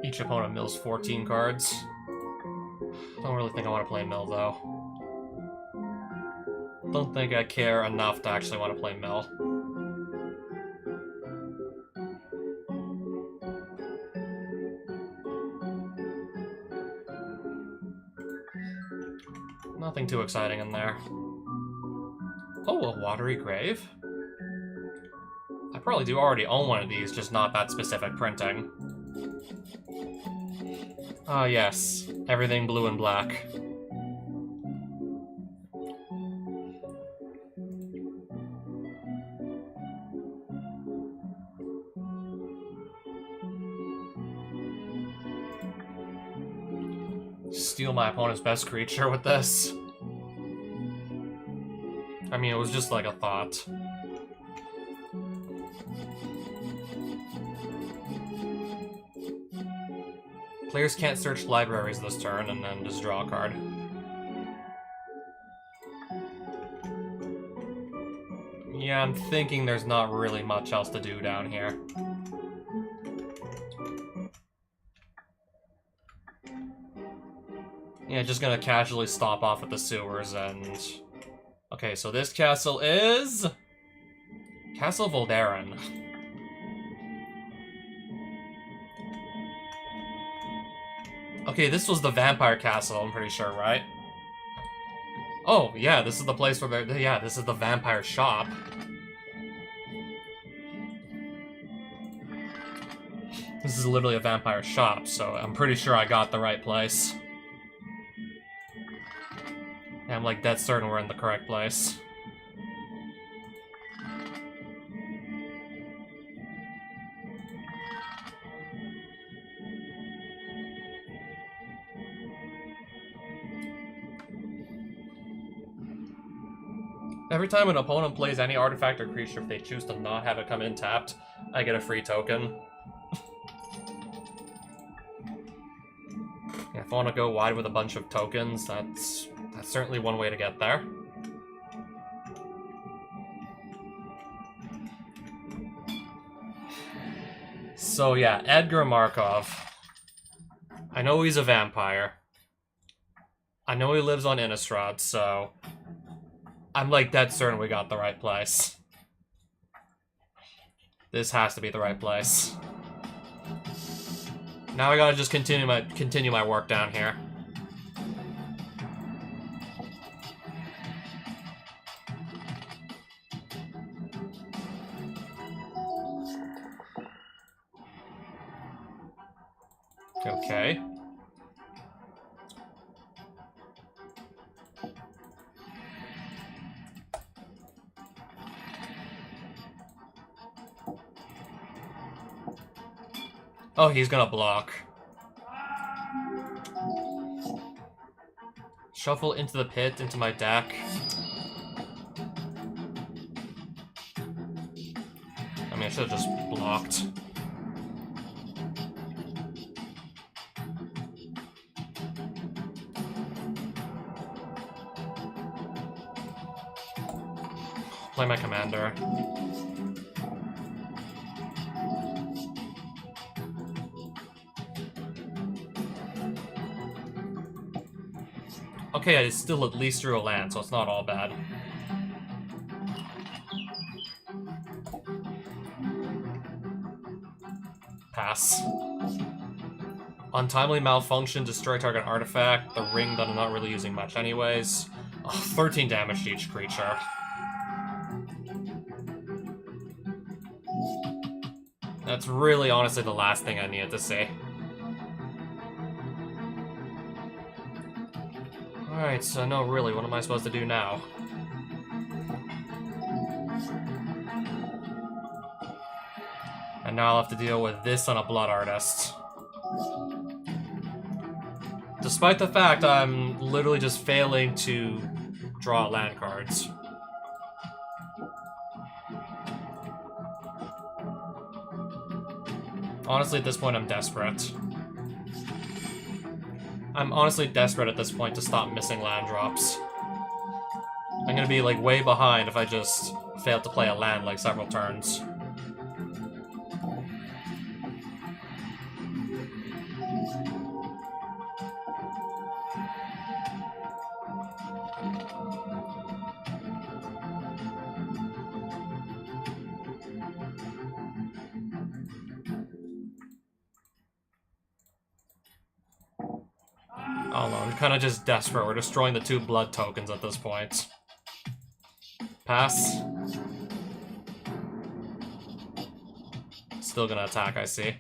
Each opponent mills 14 cards. Don't really think I want to play mill, though. Don't think I care enough to actually want to play mill. Nothing too exciting in there. Oh, a Watery Grave? I probably do already own one of these, just not that specific printing. Ah, yes. Everything blue and black. Steal my opponent's best creature with this. I mean, it was just like a thought. Players can't search libraries this turn, and then just draw a card. Yeah, I'm thinking there's not really much else to do down here. Yeah, just gonna casually stop off at the sewers and... Okay, so this castle is... Castle Voldaren. Okay, this was the vampire castle, I'm pretty sure, right? Oh, yeah, this is the place where they're... Yeah, this is the vampire shop. This is literally a vampire shop, so I'm pretty sure I got the right place. And I'm like dead certain we're in the correct place. Every time an opponent plays any artifact or creature, if they choose to not have it come in tapped, I get a free token. Yeah, if I want to go wide with a bunch of tokens, that's certainly one way to get there. So yeah, Edgar Markov. I know he's a vampire. I know he lives on Innistrad, so... I'm like dead certain we got the right place. This has to be the right place. Now I gotta just continue my work down here. Okay. Oh, he's gonna block. Shuffle into the pit, into my deck. I mean, I should have just blocked. Play my commander. Okay, I still at least drew a land, so it's not all bad. Pass. Untimely malfunction, destroy target artifact. The ring that I'm not really using much anyways. Oh, 13 damage to each creature. That's really honestly the last thing I needed to see. Alright, so no, really, what am I supposed to do now? And now I'll have to deal with this on a Blood Artist. Despite the fact I'm literally just failing to draw land cards. Honestly, at this point, I'm desperate. I'm honestly desperate at this point to stop missing land drops. I'm gonna be, like, way behind if I just fail to play a land, like, several turns. I don't know, I'm kind of just desperate. We're destroying the 2 blood tokens at this point. Pass. Still gonna attack, I see.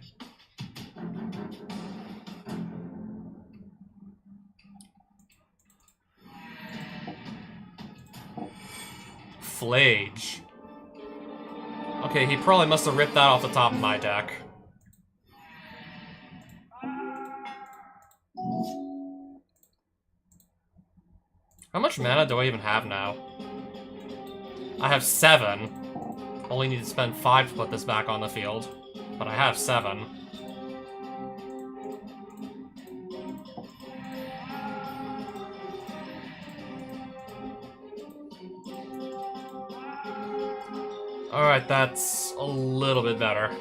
Flage. Okay, he probably must have ripped that off the top of my deck. How much mana do I even have now? I have 7. Only need to spend 5 to put this back on the field. But I have 7. Alright, that's a little bit better.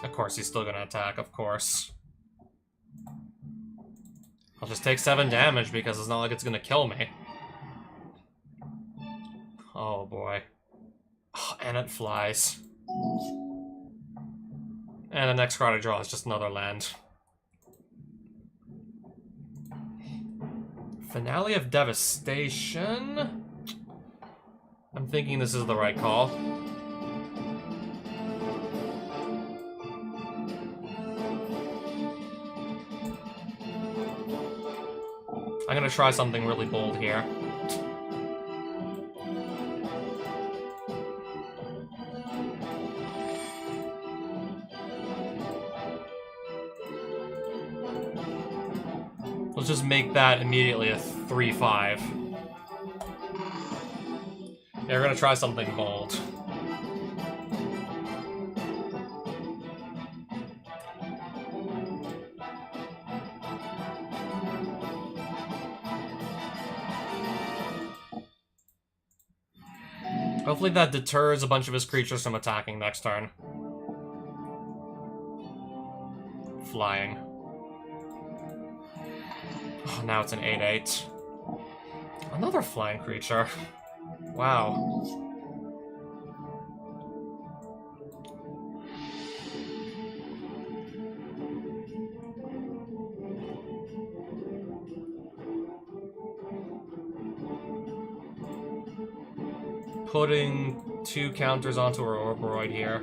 Of course, he's still gonna attack, of course. I'll just take 7 damage because it's not like it's gonna kill me. Oh boy. Oh, and it flies. And the next card I draw is just another land. Finale of Devastation? I'm thinking this is the right call. I'm gonna try something really bold here. Let's just make that immediately a 3/5. Yeah, we're gonna try something bold. Hopefully that deters a bunch of his creatures from attacking next turn. Flying. Oh, now it's an 8/8. Another flying creature. Wow. Putting 2 counters onto our Orboroid here.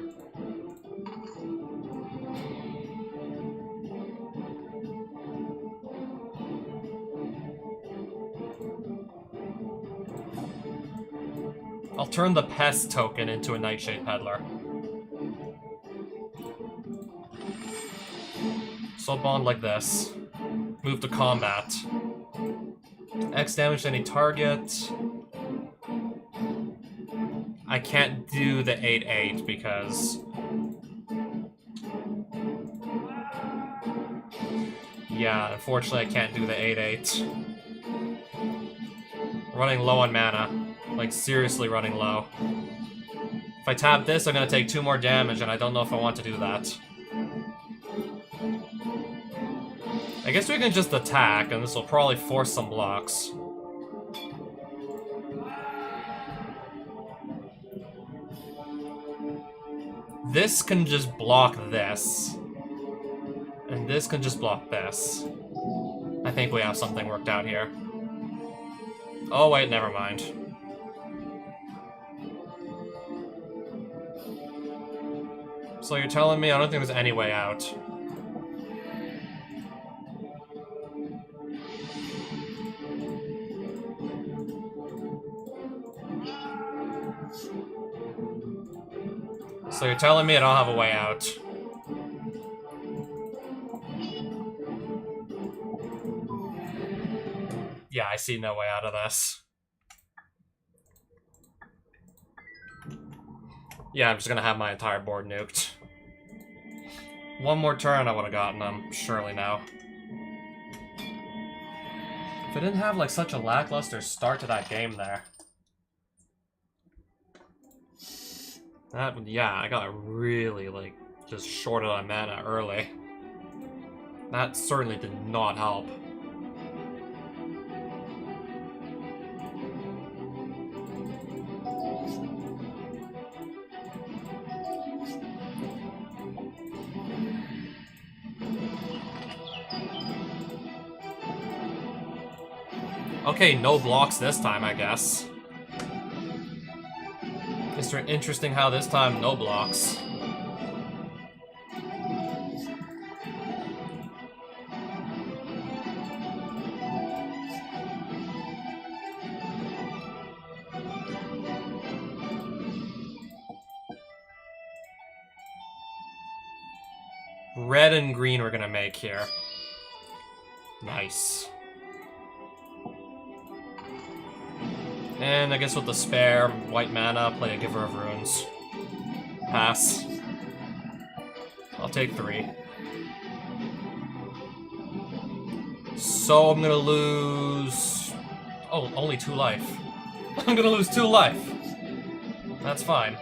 I'll turn the Pest token into a Nightshade Peddler. Soul Bond like this. Move to combat. X damage to any target. I can't do the 8/8 because Yeah, unfortunately I can't do the 8-8. Running low on mana. Like, seriously running low. If I tap this, I'm gonna take 2 more damage, and I don't know if I want to do that. I guess we can just attack, and this will probably force some blocks. This can just block this. And this can just block this. I think we have something worked out here. Oh wait, never mind. So you're telling me I don't think there's any way out. So you're telling me I don't have a way out. Yeah, I see no way out of this. Yeah, I'm just gonna have my entire board nuked. One more turn, I would have gotten them, surely now. If I didn't have, like, such a lackluster start to that game there. Yeah, I got really, like, just shorted on mana early. That certainly did not help. Okay, no blocks this time, I guess. It's interesting how this time no blocks. Red and green we're gonna make here. Nice. And I guess with the spare white mana, play a Giver of Runes. Pass. I'll take 3. So I'm gonna lose... Oh, only 2 life. I'm gonna lose 2 life. That's fine.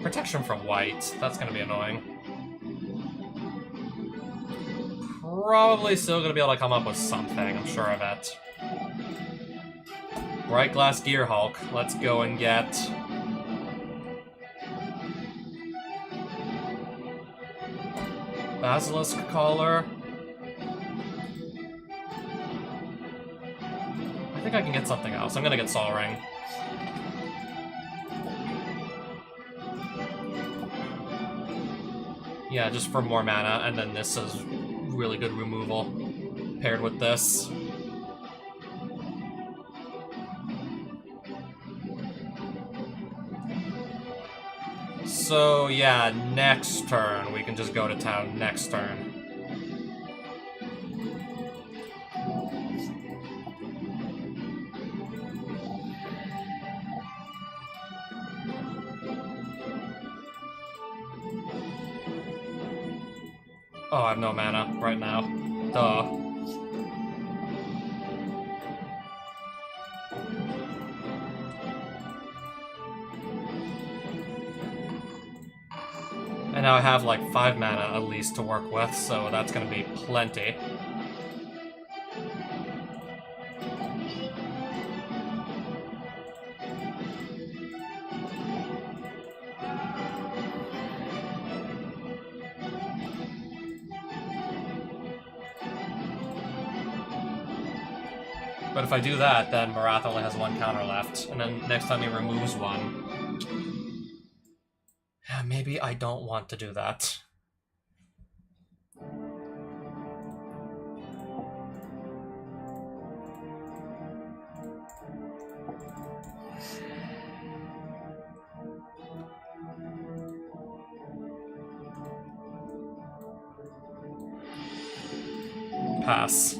Protection from white. That's gonna be annoying. Probably still gonna be able to come up with something, I'm sure of it. Bright Glass Gearhulk. Let's go and get... Basilisk Collar. I think I can get something else. I'm gonna get Sol Ring. Yeah, just for more mana, and then this is really good removal paired with this. So, yeah, next turn. We can just go to town next turn. Oh, I have no mana right now. Duh. And now I have like 5 mana at least to work with, so that's gonna be plenty. But if I do that, then Marath only has 1 counter left, and then next time he removes 1. Maybe I don't want to do that. Pass.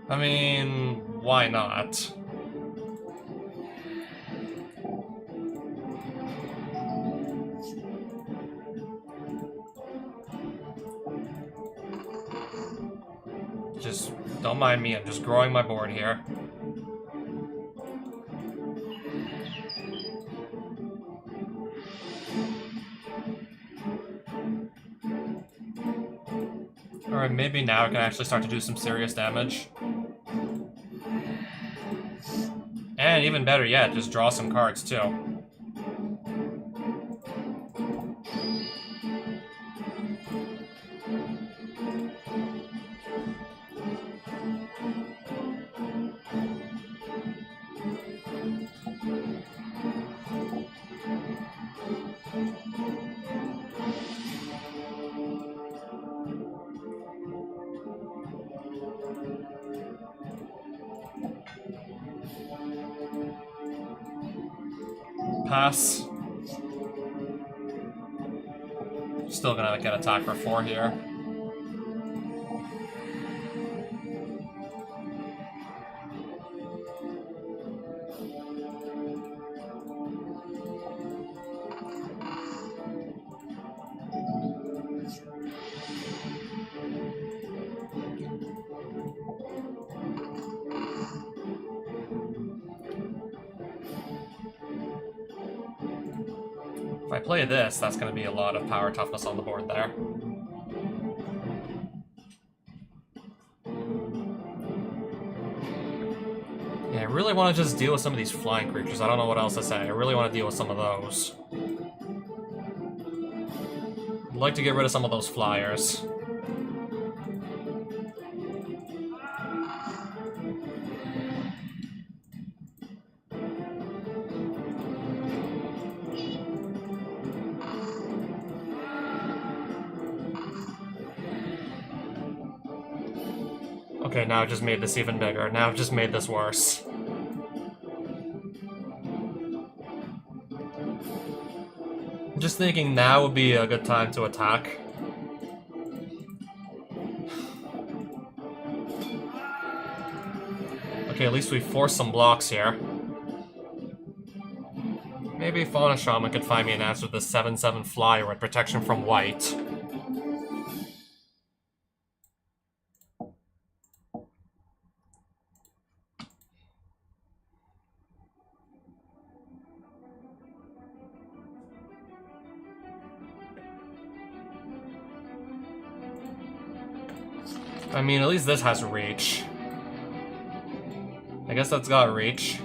I mean, why not? just don't mind me. I'm just growing my board here. Alright, maybe now I can actually start to do some serious damage. And even better yet, just draw some cards too. Pass. Still gonna get attack for 4 here. If I play this, that's going to be a lot of power toughness on the board there. Yeah, I really want to just deal with some of these flying creatures. I don't know what else to say. I really want to deal with some of those. I'd like to get rid of some of those flyers. Okay, now I've just made this even bigger. Now I've just made this worse. I'm just thinking now would be a good time to attack. Okay, at least we forced some blocks here. Maybe Fauna Shaman could find me an answer to the 7/7 flyer with protection from white. I mean, at least this has reach. I guess that's got reach.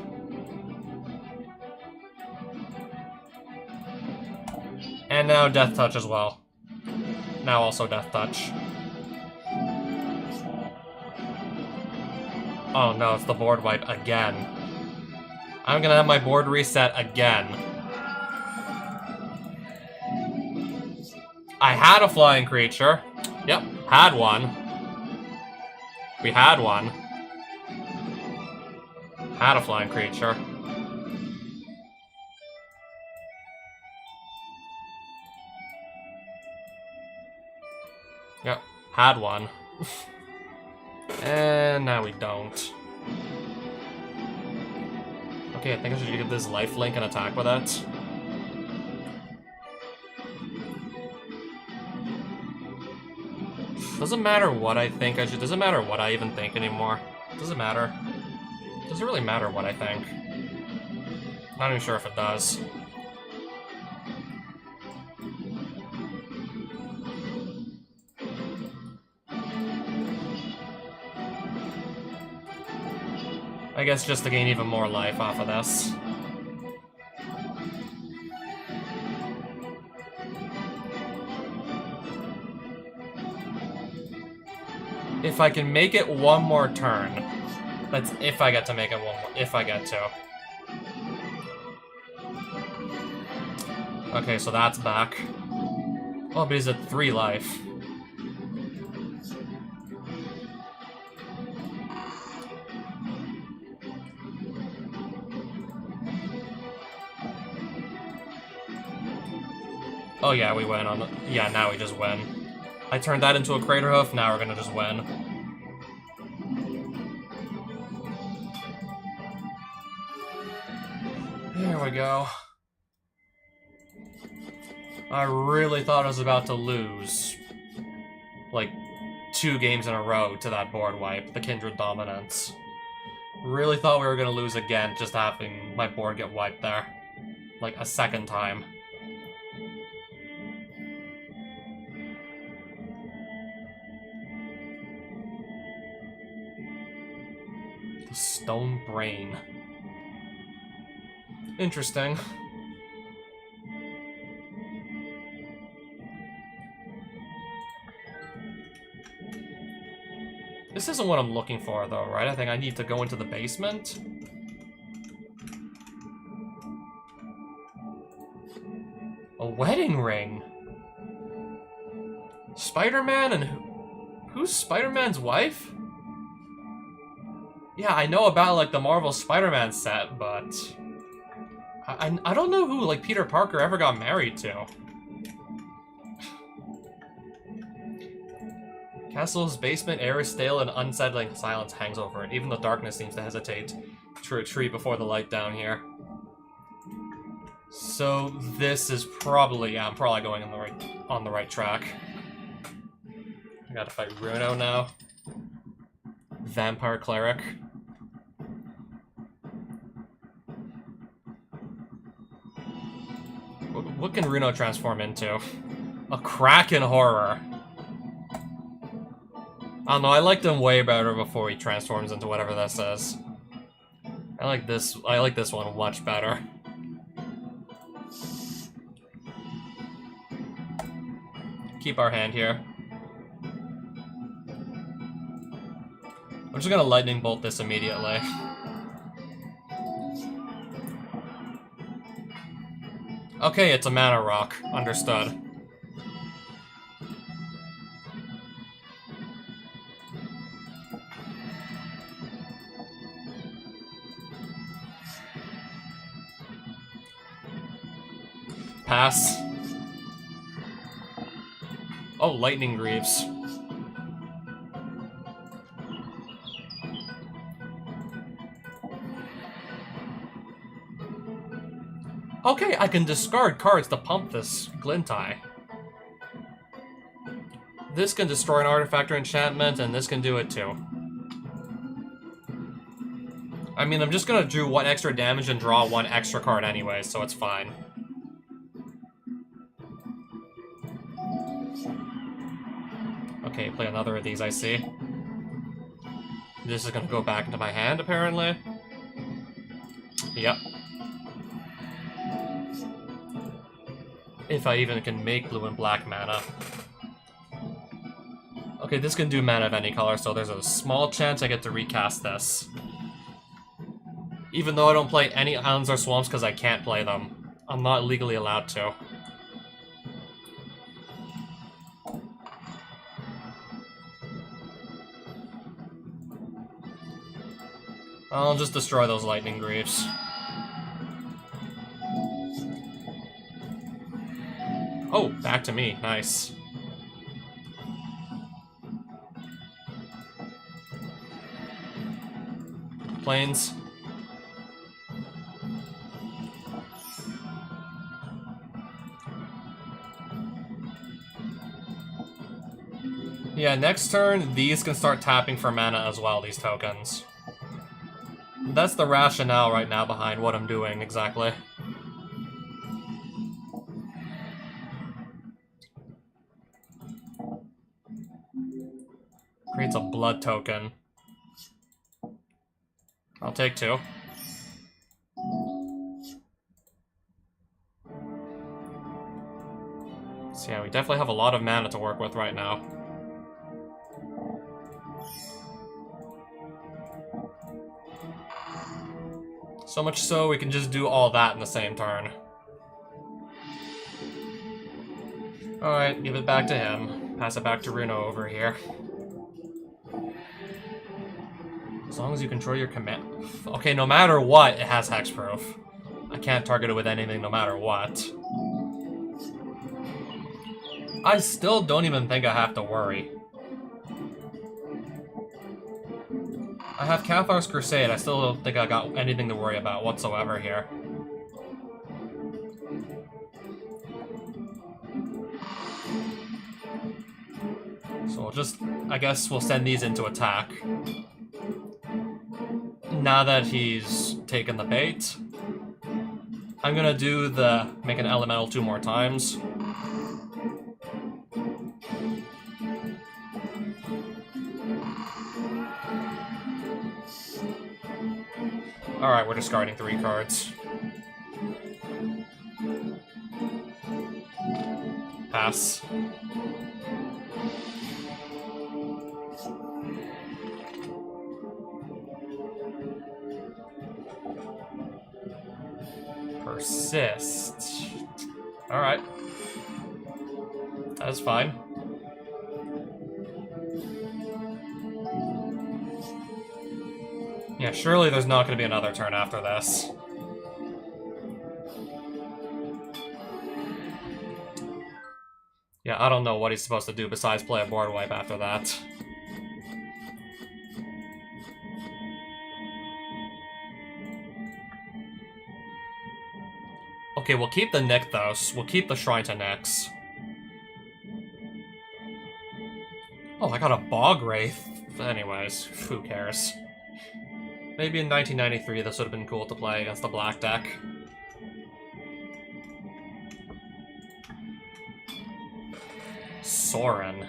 And now Death Touch as well. Now also Death Touch. Oh no, it's the board wipe again. I'm gonna have my board reset again. I had a flying creature. Yep, had one. We had one. Had a flying creature. Yep, had one. And now we don't. Okay, I think I should give this lifelink and attack with it. Doesn't matter what I think I should. Doesn't matter what I even think anymore. Doesn't matter. Doesn't really matter what I think. Not even sure if it does. I guess just to gain even more life off of this. If I can make it one more turn. That's if I get to make it one more. If I get to. Okay, so that's back. Oh, but he's at 3 life. Oh yeah, we win on the... Yeah, now we just win. I turned that into a Crater Hoof, now we're gonna just win. There we go. I really thought I was about to lose. Like, 2 games in a row to that board wipe, the Kindred Dominance. Really thought we were gonna lose again, just having my board get wiped there. Like, a second time. The Stone Brain. Interesting. This isn't what I'm looking for, though, right? I think I need to go into the basement. A wedding ring? Spider-Man and who's Spider-Man's wife? Yeah, I know about, like, the Marvel Spider-Man set, but I don't know who, like, Peter Parker ever got married to. Castle's basement, air is stale and unsettling silence hangs over it. Even the darkness seems to hesitate to retreat before the light down here. So this is probably, yeah, I'm probably going on the right track. I gotta fight Runo now. Vampire Cleric. What can Runo transform into? A Kraken Horror. I don't know, I liked him way better before he transforms into whatever this is. I like this one much better. Keep our hand here. I'm just gonna lightning bolt this immediately. Okay, it's a mana rock. Understood. Pass. Oh, Lightning Greaves. Okay, I can discard cards to pump this Glintai. This can destroy an artifact or enchantment, and this can do it too. I mean, I'm just gonna do 1 extra damage and draw 1 extra card anyway, so it's fine. Okay, play another of these, I see. This is gonna go back into my hand, apparently. Yep. If I even can make blue and black mana. Okay, this can do mana of any color, so there's a small chance I get to recast this. Even though I don't play any islands or swamps because I can't play them. I'm not legally allowed to. I'll just destroy those Lightning Greaves. Oh, back to me. Nice. Planes. Yeah, next turn, these can start tapping for mana as well, these tokens. That's the rationale right now behind what I'm doing, exactly. Creates a blood token. I'll take 2. So yeah, we definitely have a lot of mana to work with right now. So much so, we can just do all that in the same turn. Alright, give it back to him. Pass it back to Runo over here. As long as you control your command... Okay, no matter what, it has hexproof. I can't target it with anything no matter what. I still don't even think I have to worry. I have Cathar's Crusade. I still don't think I got anything to worry about whatsoever here. So we'll we'll just... I guess we'll send these into attack. Now that he's taken the bait, I'm gonna do the... make an elemental 2 more times. Alright, we're discarding 3 cards. Pass. Persist. Alright. That's fine. Yeah, surely there's not going to be another turn after this. Yeah, I don't know what he's supposed to do besides play a board wipe after that. Okay, we'll keep the Nykthos. We'll keep the Shrine to Nyx. Oh, I got a Bog Wraith. Anyways, who cares? Maybe in 1993 this would have been cool to play against the black deck. Sorin.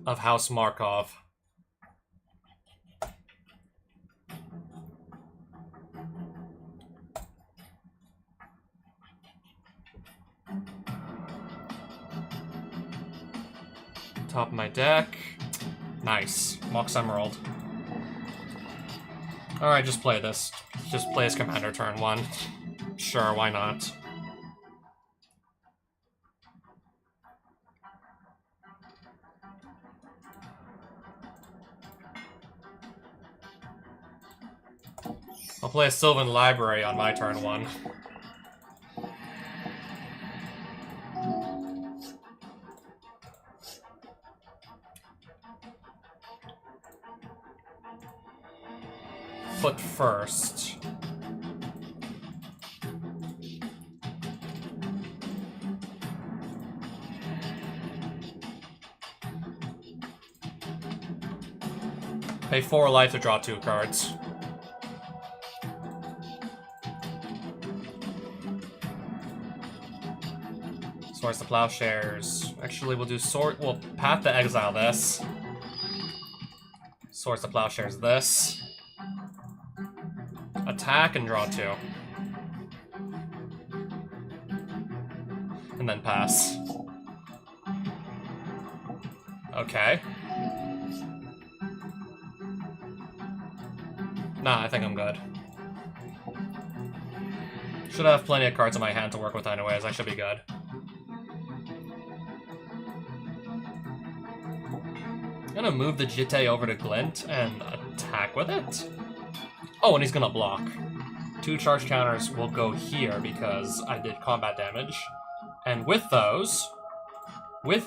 Of House Markov. Top of my deck. Nice. Mox Emerald. Alright, just play this. Just play as Commander turn 1. Sure, why not? I'll play a Sylvan Library on my turn 1. Foot first. Pay 4 life to draw 2 cards. Swords to Plowshares. Actually, we'll do we'll Path to Exile this. Swords to Plowshares this. Attack and draw 2. And then pass. Okay. Nah, I think I'm good. Should have plenty of cards in my hand to work with anyways, I should be good. I'm gonna move the Jitte over to Glint and attack with it. Oh, and he's gonna block. 2 charge counters will go here because I did combat damage. And with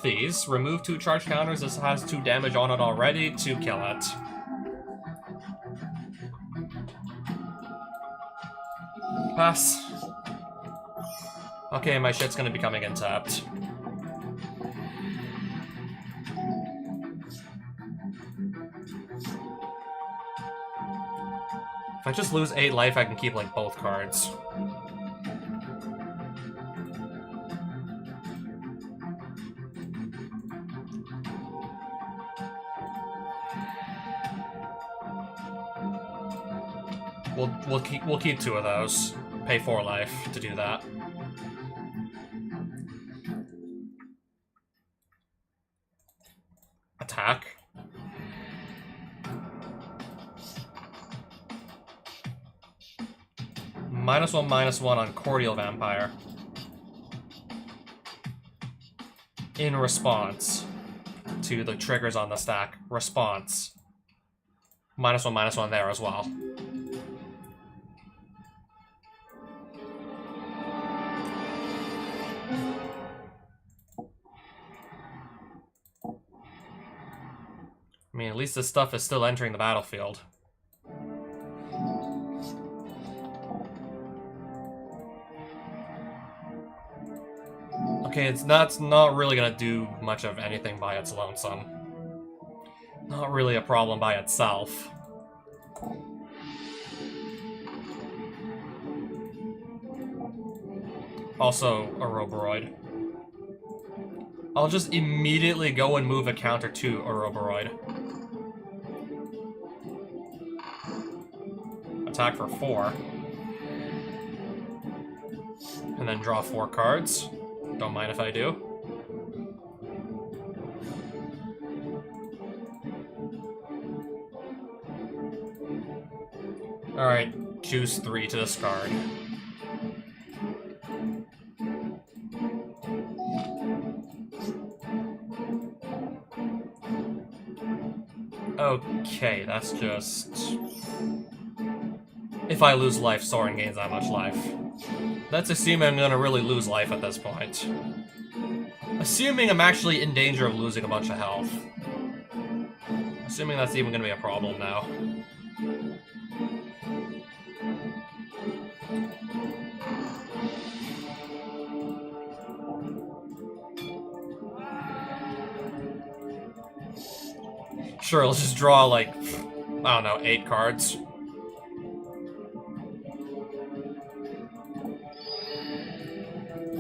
these, remove 2 charge counters. This has 2 damage on it already to kill it. Pass. Okay, my shit's gonna be coming in tapped. If I just lose 8 life, I can keep, like, both cards. We'll keep 2 of those. Pay 4 life to do that. Attack. -1/-1 on Cordial Vampire. In response to the triggers on the stack. Response. -1/-1 there as well. I mean, at least this stuff is still entering the battlefield. Okay, it's not really gonna do much of anything by its lonesome. Not really a problem by itself. Also, a Roboroid. I'll just immediately go and move a counter to a Roboroid. Attack for 4. And then draw 4 cards. Don't mind if I do. Alright, choose 3 to discard. Okay, that's just... If I lose life, Soren gains that much life. That's assuming I'm gonna really lose life at this point. Assuming I'm actually in danger of losing a bunch of health. Assuming that's even gonna be a problem now. Sure, let's just draw, like, I don't know, 8 cards.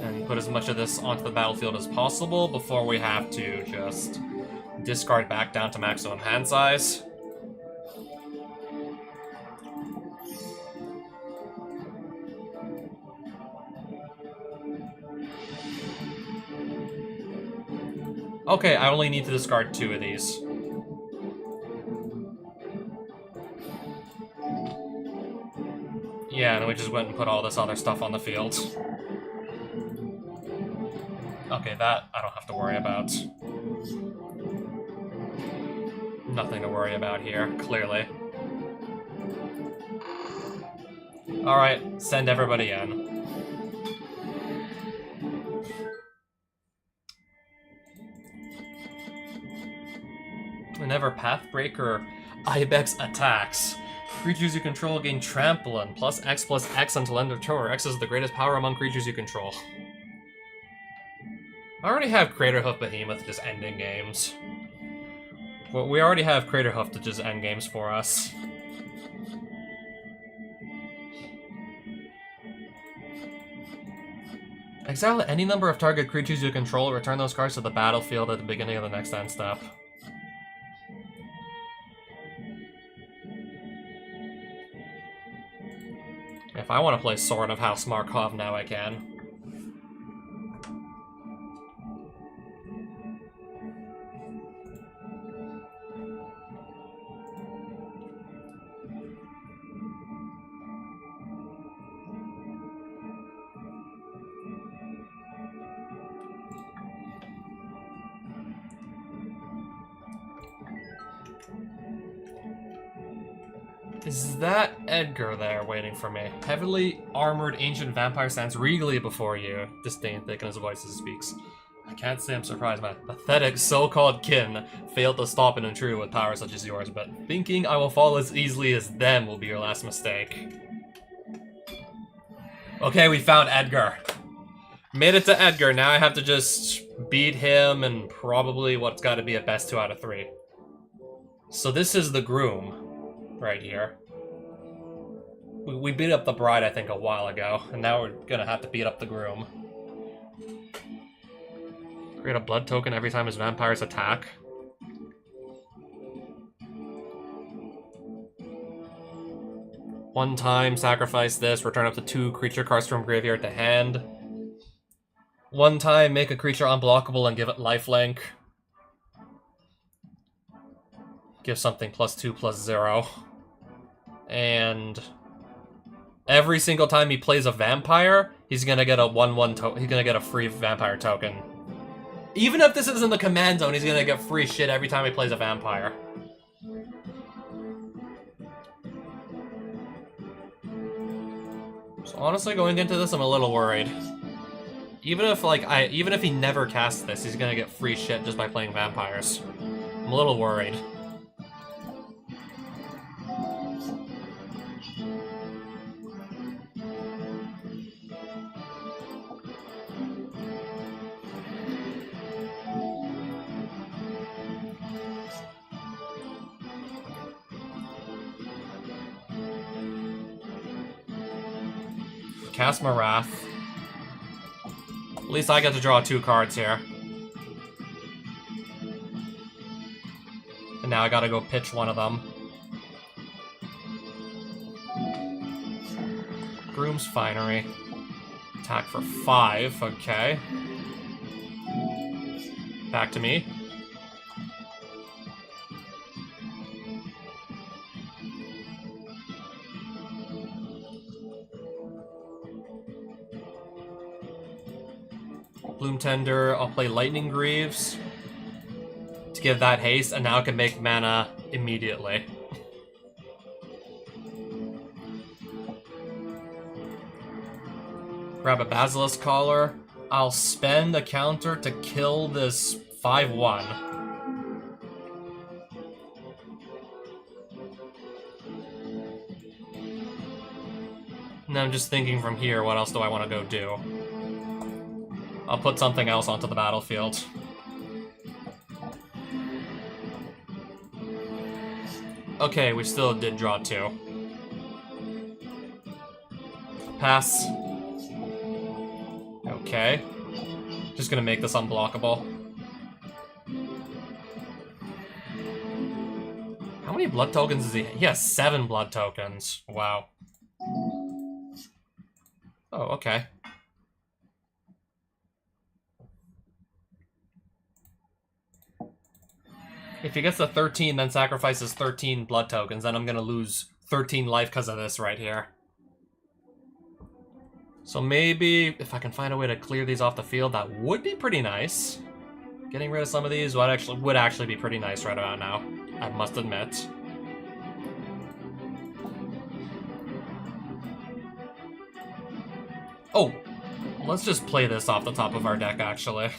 And put as much of this onto the battlefield as possible before we have to just discard back down to maximum hand size. Okay, I only need to discard 2 of these. Yeah, and we just went and put all this other stuff on the field. Okay, that I don't have to worry about. Nothing to worry about here, clearly. Alright, send everybody in. Whenever Pathbreaker Ibex attacks, creatures you control gain Trampoline, +X until end of turn, where X is the greatest power among creatures you control. I already have Craterhoof Behemoth just ending games. Well, we already have Craterhoof to just end games for us. Exile any number of target creatures you control, return those cards to the battlefield at the beginning of the next end step. If I want to play Soren of House Markov now, I can. Is that Edgar there waiting for me? Heavily armored ancient vampire stands regally before you. Disdain thick in his voice as he speaks. I can't say I'm surprised my pathetic so-called kin failed to stop an intruder with power such as yours, but thinking I will fall as easily as them will be your last mistake. Okay, we found Edgar. Made it to Edgar, now I have to just beat him and probably what's gotta be a best 2 out of 3. So this is the Groom. Right here. We beat up the Bride, I think, a while ago, and now we're gonna have to beat up the Groom. Create a blood token every time his vampires attack. One time, sacrifice this, return up to 2 creature cards from graveyard to hand. One time, make a creature unblockable and give it lifelink. Give something +2/+0. And every single time he plays a vampire, he's gonna get a 1/1 he's gonna get a free vampire token. Even if this isn't the command zone, he's gonna get free shit every time he plays a vampire. So honestly, going into this, I'm a little worried. Even if he never casts this, he's gonna get free shit just by playing vampires. I'm a little worried. Cast Marath. At least I get to draw 2 cards here. And now I gotta go pitch one of them. Groom's Finery. Attack for 5, okay. Back to me. Bloom Tender, I'll play Lightning Greaves to give that haste, and now I can make mana immediately. Grab a Basilisk Collar. I'll spend a counter to kill this 5/1. And I'm just thinking from here, what else do I want to go do? I'll put something else onto the battlefield. Okay, we still did draw 2. Pass. Okay. Just gonna make this unblockable. How many blood tokens does he have? He has 7 blood tokens. Wow. Oh, okay. If he gets to 13, then sacrifices 13 blood tokens, then I'm gonna lose 13 life because of this right here. So maybe if I can find a way to clear these off the field, that would be pretty nice. Getting rid of some of these would actually be pretty nice right about now, I must admit. Oh, let's just play this off the top of our deck, actually.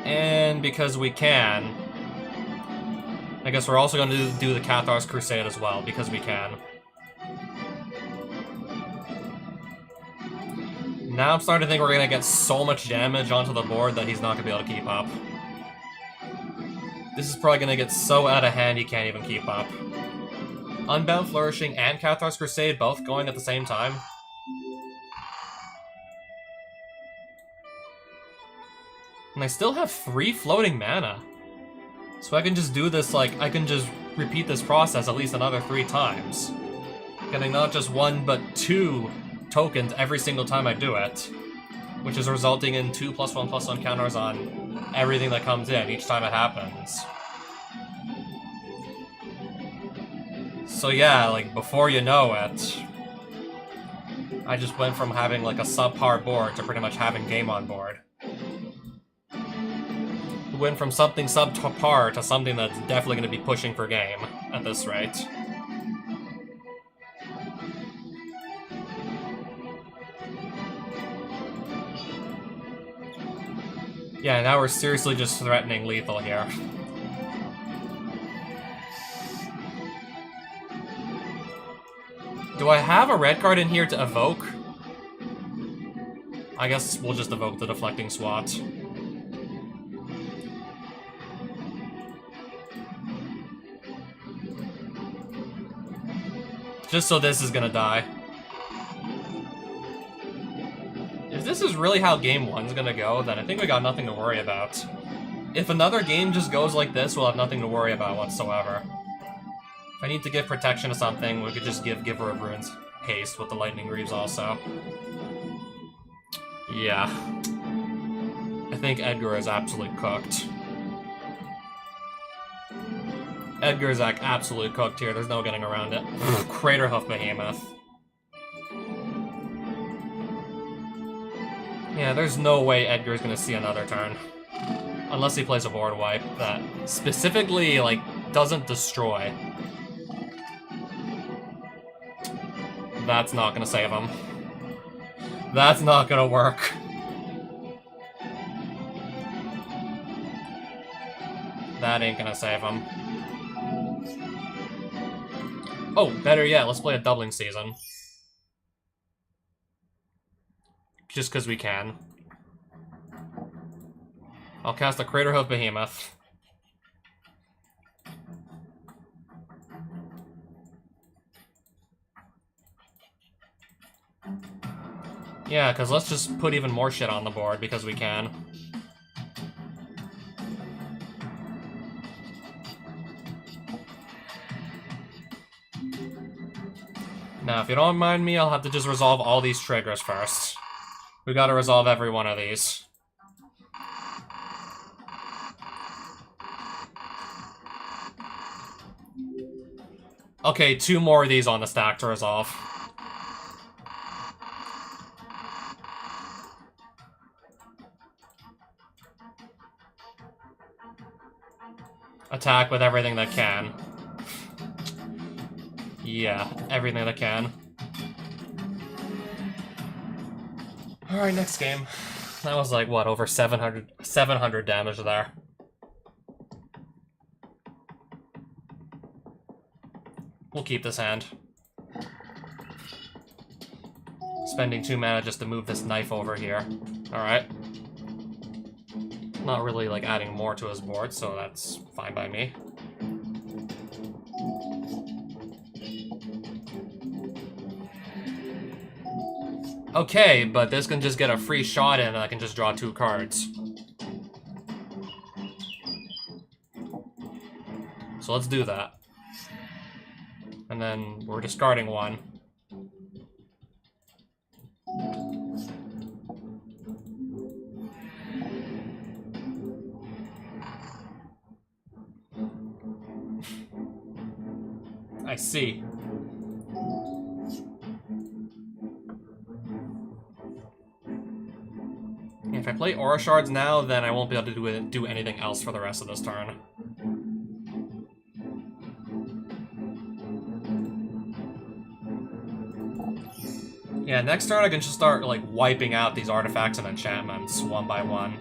And because we can, I guess we're also going to do the Cathar's Crusade as well, because we can. Now I'm starting to think we're going to get so much damage onto the board that he's not going to be able to keep up. This is probably going to get so out of hand he can't even keep up. Unbound Flourishing and Cathar's Crusade both going at the same time. And I still have 3 floating mana. So I can just do this, like, I can just repeat this process at least another 3 times. Getting not just 1, but 2 tokens every single time I do it. Which is resulting in 2+1/+1 counters on everything that comes in each time it happens. So yeah, like, before you know it, I just went from having, like, a subpar board to pretty much having game on board. Went from something subpar to something that's definitely going to be pushing for game at this rate. Yeah, now we're seriously just threatening lethal here. Do I have a red card in here to evoke? I guess we'll just evoke the Deflecting Swat. Just so this is gonna die. If this is really how game 1's gonna go, then I think we got nothing to worry about. If another game just goes like this, we'll have nothing to worry about whatsoever. If I need to give protection to something, we could just give Giver of Runes haste with the Lightning Greaves also. Yeah. I think Edgar is absolutely cooked. Edgar's absolutely cooked here, there's no getting around it. Craterhoof Behemoth. Yeah, there's no way Edgar's gonna see another turn. Unless he plays a board wipe that specifically, like, doesn't destroy. That's not gonna save him. That's not gonna work. That ain't gonna save him. Oh, better yet, let's play a Doubling Season. Just because we can. I'll cast a Craterhoof Behemoth. Yeah, because let's just put even more shit on the board because we can. Now, if you don't mind me, I'll have to just resolve all these triggers first. We gotta resolve every one of these. Okay, 2 more of these on the stack to resolve. Attack with everything that can. Yeah, everything that can. Alright, next game. That was like, what, over 700 damage there. We'll keep this hand. Spending 2 mana just to move this knife over here. Alright. Not really, like, adding more to his board, so that's fine by me. Okay, but this can just get a free shot in and I can just draw 2 cards. So let's do that. And then we're discarding 1. I see. If I play Aura Shards now, then I won't be able to do anything else for the rest of this turn. Yeah, next turn I can just start, like, wiping out these artifacts and enchantments one by one.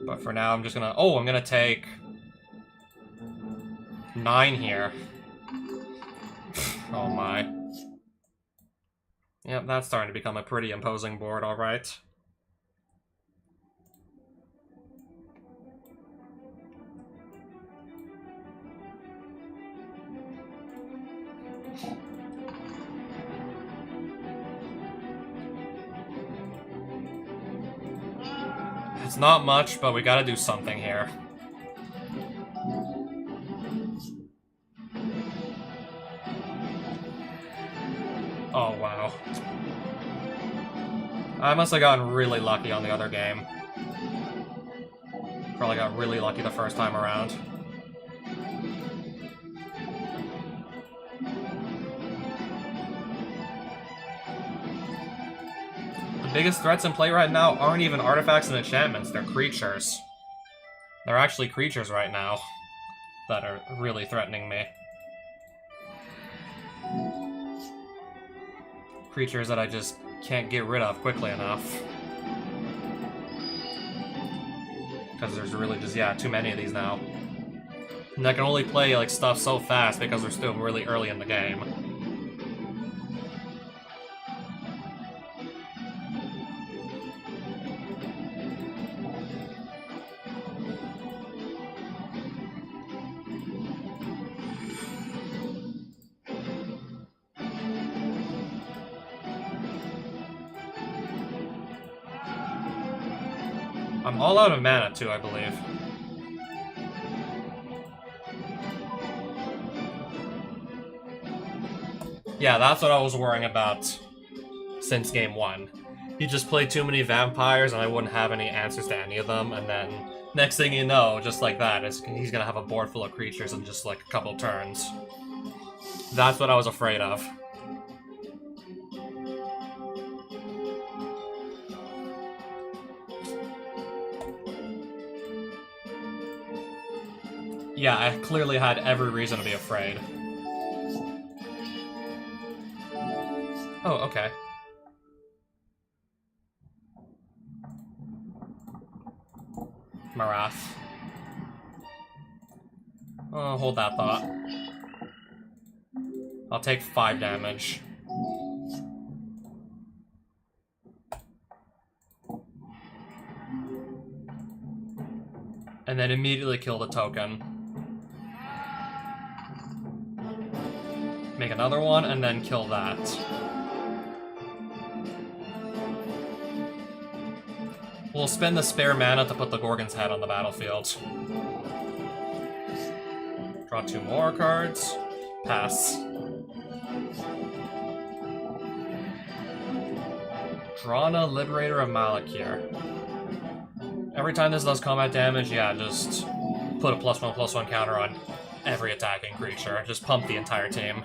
But for now, I'm just gonna... Oh, I'm gonna take 9 here. Oh my. Yep, that's starting to become a pretty imposing board, alright. It's not much, but we gotta do something here. Oh, wow. I must have gotten really lucky on the other game. Probably got really lucky the first time around. The biggest threats in play right now aren't even artifacts and enchantments, they're creatures. They're actually creatures right now that are really threatening me. Creatures that I just can't get rid of quickly enough. Because there's really just, yeah, too many of these now. And I can only play, like, stuff so fast because we're still really early in the game. I'm all out of mana, too, I believe. Yeah, that's what I was worrying about since game 1. He just played too many vampires and I wouldn't have any answers to any of them, and then next thing you know, just like that, he's gonna have a board full of creatures in just like a couple turns. That's what I was afraid of. Yeah, I clearly had every reason to be afraid. Oh, okay. Marath. Oh, hold that thought. I'll take 5 damage. And then immediately kill the token. Make another one, and then kill that. We'll spend the spare mana to put the Gorgon's head on the battlefield. Draw 2 more cards. Pass. Drana, Liberator of Malakir. Every time this does combat damage, yeah, just put a +1/+1 counter on every attacking creature. Just pump the entire team.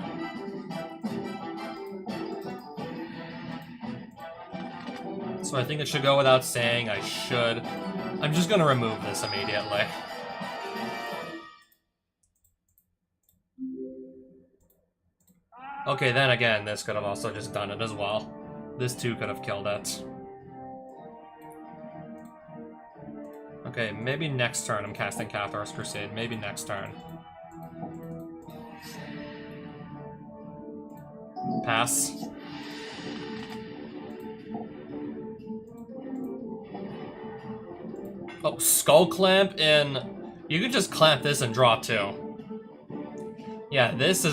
So I think it should go without saying. I'm just gonna remove this immediately. Okay, then again, this could have also just done it as well. This too could have killed it. Okay, maybe next turn I'm casting Cathar's Crusade. Maybe next turn. Pass. Oh, Skull Clamp in... You could just clamp this and draw 2. Yeah, this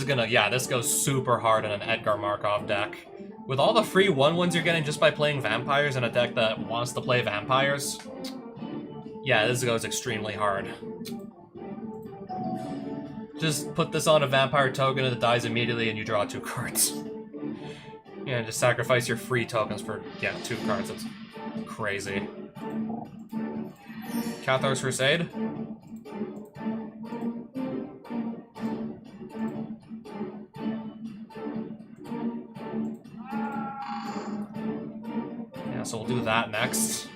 goes super hard in an Edgar Markov deck. With all the free 1/1s you're getting just by playing vampires in a deck that wants to play vampires, yeah, this goes extremely hard. Just put this on a vampire token and it dies immediately and you draw 2 cards. Yeah, just sacrifice your free tokens for, 2 cards. It's crazy. Cathar's Crusade. Yeah, so we'll do that next.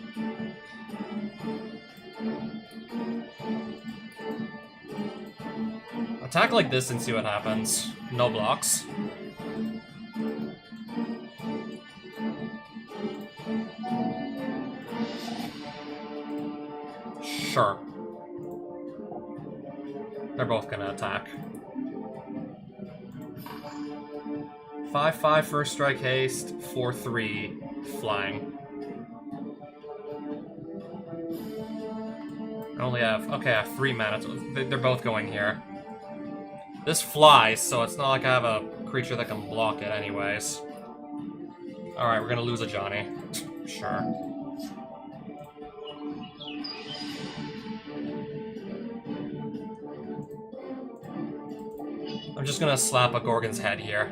Attack like this and see what happens. No blocks. Sure. They're both gonna attack. 5/5 first strike haste, 4/3 flying. I only have... Okay, I have 3 mana. They're both going here. This flies, so it's not like I have a creature that can block it anyways. Alright, we're gonna lose a Johnny. Sure. I'm just gonna slap a Gorgon's head here.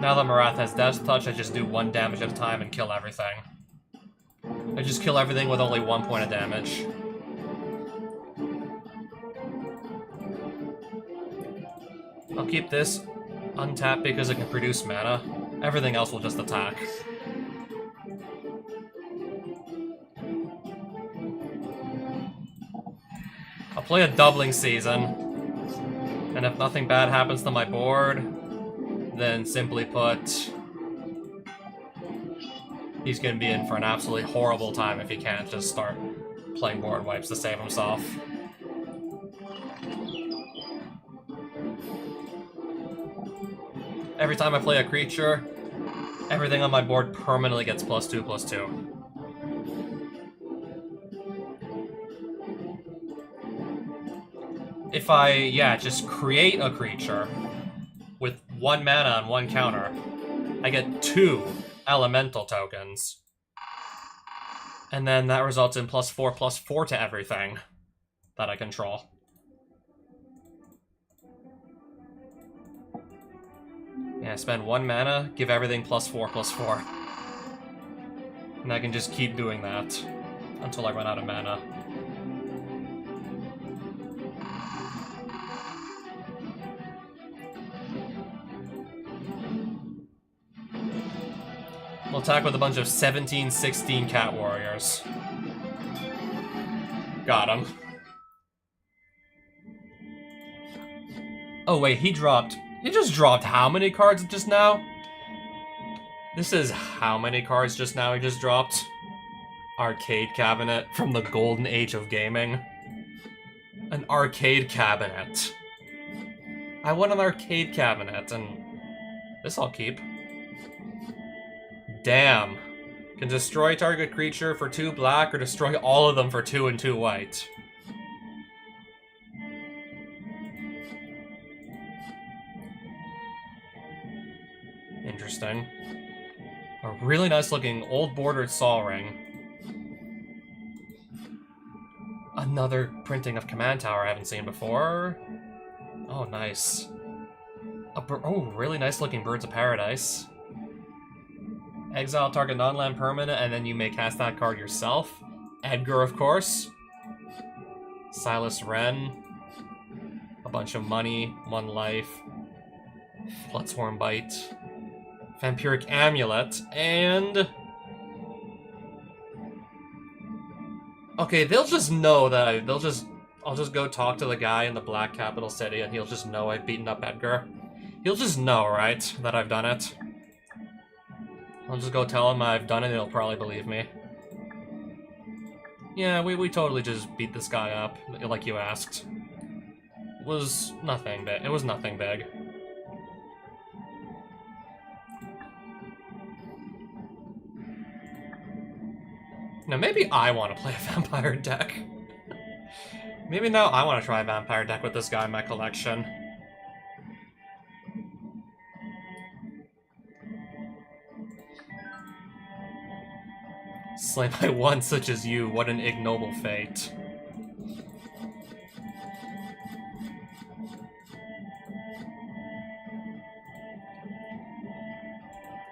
Now that Marath has Death Touch, I just do 1 damage at a time and kill everything. I just kill everything with only 1 point of damage. I'll keep this untapped because it can produce mana. Everything else will just attack. I'll play a Doubling Season, and if nothing bad happens to my board, then simply put, he's gonna be in for an absolutely horrible time if he can't just start playing board wipes to save himself. Every time I play a creature, everything on my board permanently gets +2/+2. If I, just create a creature with 1 mana and 1 counter, I get 2 elemental tokens. And then that results in +4/+4 to everything that I control. Yeah, spend 1 mana, give everything +4/+4. And I can just keep doing that until I run out of mana. We'll attack with a bunch of 17/16 Cat Warriors. Got him. Oh wait, he just dropped how many cards just now? This is how many cards just now he just dropped? Arcade Cabinet from the golden age of gaming. An arcade cabinet. I want an arcade cabinet, and this I'll keep. Damn. Can destroy target creature for 2 black or destroy all of them for 2 and 2 white. Interesting. A really nice looking old bordered Sol Ring. Another printing of Command Tower I haven't seen before. Oh, nice. Oh, really nice looking Birds of Paradise. Exile target non-land permanent, and then you may cast that card yourself. Edgar, of course. Silas Wren. A bunch of money, 1 life. Flutzhorn Bite. Vampiric Amulet, and... Okay, they'll just know that I'll just go talk to the guy in the Black Capital City, and he'll just know I've beaten up Edgar. He'll just know, right, that I've done it. I'll just go tell him I've done it, and he'll probably believe me. Yeah, we totally just beat this guy up, like you asked. It was nothing big. It was nothing big. Now, maybe I want to play a vampire deck. Maybe now I want to try a vampire deck with this guy in my collection. Slain by one such as you, what an ignoble fate.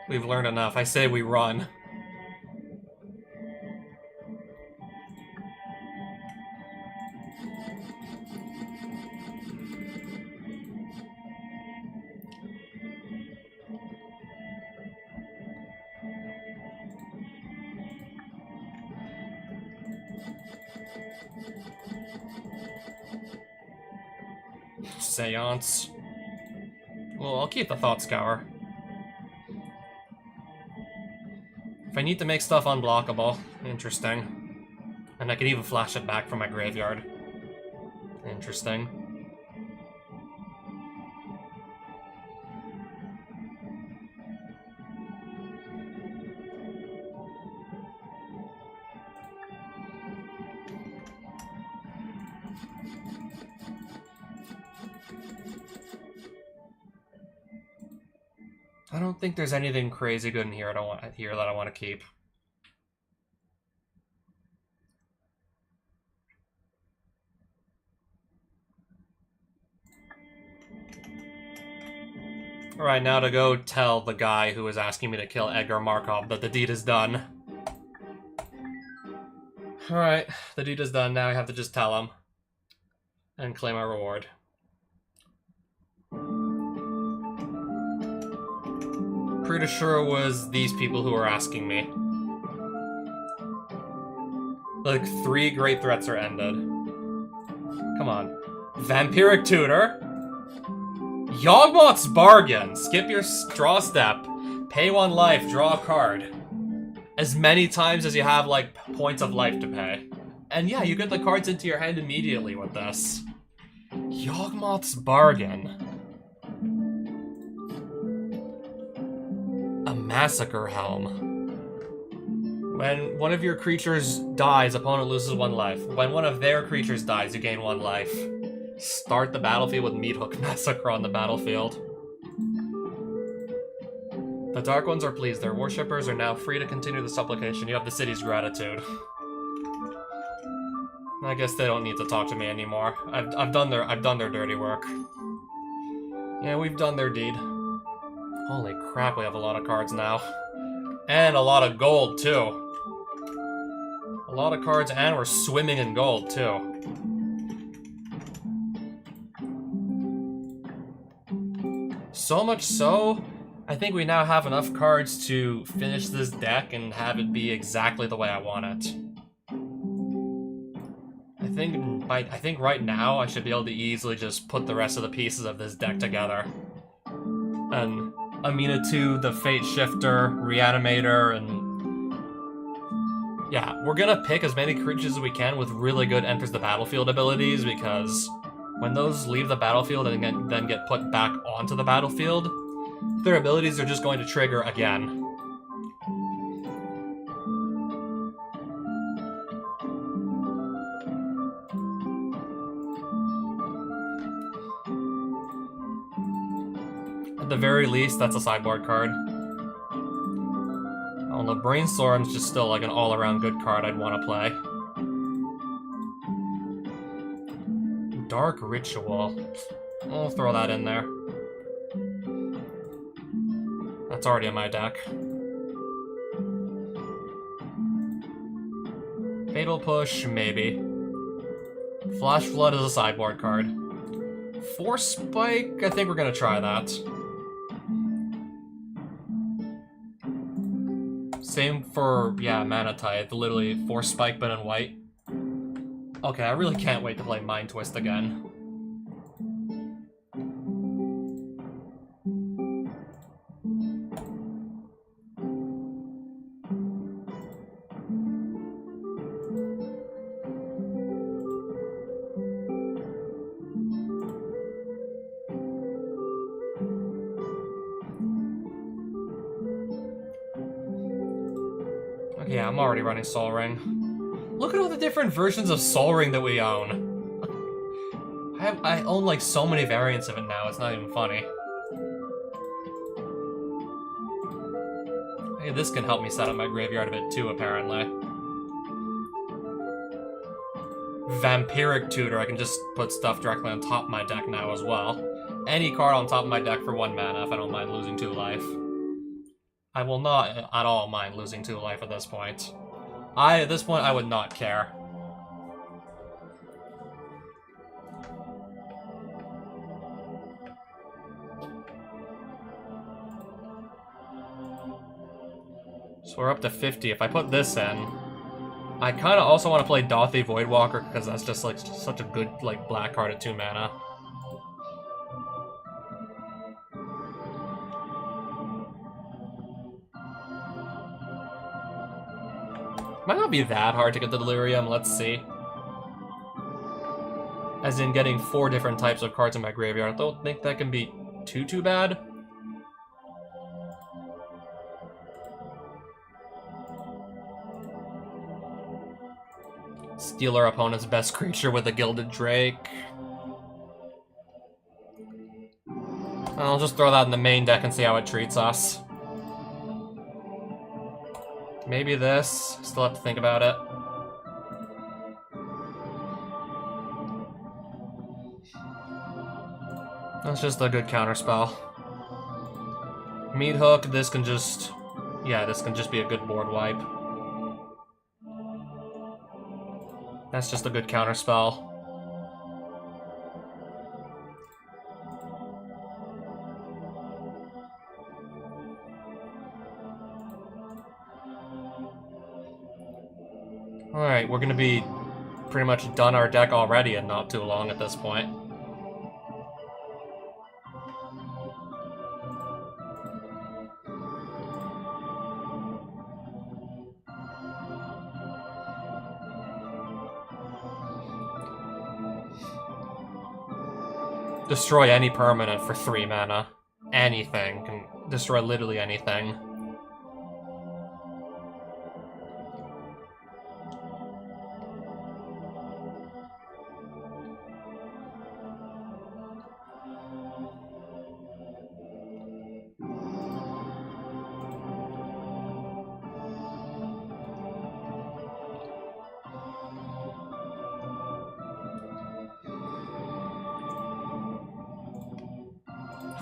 We've learned enough. I say we run. Seance. Well, I'll keep the Thought Scour. If I need to make stuff unblockable, interesting. And I can even flash it back from my graveyard. Interesting. I don't think there's anything crazy good in here that I want to keep. Alright, now to go tell the guy who was asking me to kill Edgar Markov that the deed is done. Alright, the deed is done. Now I have to just tell him. And claim my reward. Pretty sure it was these people who were asking me. Like, 3 great threats are ended. Come on. Vampiric Tutor. Yawgmoth's Bargain. Skip your draw step. Pay 1 life, draw a card. As many times as you have, like, points of life to pay. And yeah, you get the cards into your hand immediately with this. Yawgmoth's Bargain. A Massacre Helm. When one of your creatures dies, opponent loses 1 life. When one of their creatures dies, you gain 1 life. Start the battlefield with Meathook Massacre on the battlefield. The Dark Ones are pleased. Their worshippers are now free to continue the supplication. You have the city's gratitude. I guess they don't need to talk to me anymore. I've done their dirty work. Yeah, we've done their deed. Holy crap, we have a lot of cards now. And a lot of gold, too. A lot of cards, and we're swimming in gold, too. So much so, I think we now have enough cards to finish this deck and have it be exactly the way I want it. I think right now I should be able to easily just put the rest of the pieces of this deck together. And Amina 2, the Fate Shifter, Reanimator, and... yeah, we're gonna pick as many creatures as we can with really good enters the battlefield abilities, because when those leave the battlefield and then get put back onto the battlefield, their abilities are just going to trigger again. the very least, that's a sideboard card. Although Brainstorm's just still like an all-around good card I'd want to play. Dark Ritual. I'll throw that in there. That's already in my deck. Fatal Push, maybe. Flash Flood is a sideboard card. Force Spike, I think we're gonna try that. Same for, yeah, Mana Tithe. Literally, Force Spike but in white. Okay, I really can't wait to play Mind Twist again. Yeah, I'm already running Sol Ring. Look at all the different versions of Sol Ring that we own. I own like so many variants of it now, it's not even funny. Hey, this can help me set up my graveyard a bit too, apparently. Vampiric Tutor, I can just put stuff directly on top of my deck now as well. Any card on top of my deck for 1 mana if I don't mind losing 2 life. I will not at all mind losing 2 life at this point. At this point, I would not care. So we're up to 50. If I put this in, I kind of also want to play Dauthi Voidwalker because that's just like such a good like black card at 2 mana. Might not be that hard to get the Delirium, let's see. As in getting 4 different types of cards in my graveyard. I don't think that can be too bad. Steal our opponent's best creature with a Gilded Drake. I'll just throw that in the main deck and see how it treats us. Maybe this. Still have to think about it. That's just a good counterspell. Meat Hook, this can just... yeah, this can just be a good board wipe. That's just a good counterspell. Alright, we're gonna be pretty much done our deck already and not too long at this point. Destroy any permanent for 3 mana. Anything. Can destroy literally anything.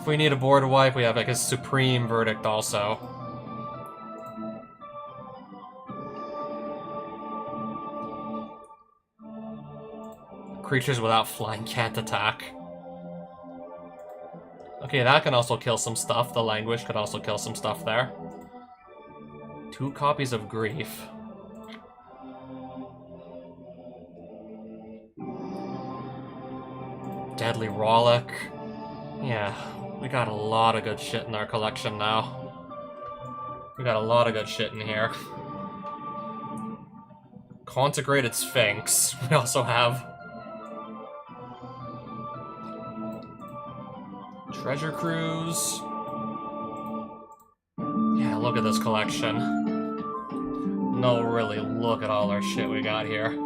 If we need a board wipe, we have like a Supreme Verdict also. Creatures without flying can't attack. Okay, that can also kill some stuff. The Languish could also kill some stuff there. 2 copies of Grief. Deadly Rollick. Yeah, we got a lot of good shit in our collection now. We got a lot of good shit in here. Consecrated Sphinx. We also have Treasure Cruise. Yeah, look at this collection. No, really, look at all our shit we got here.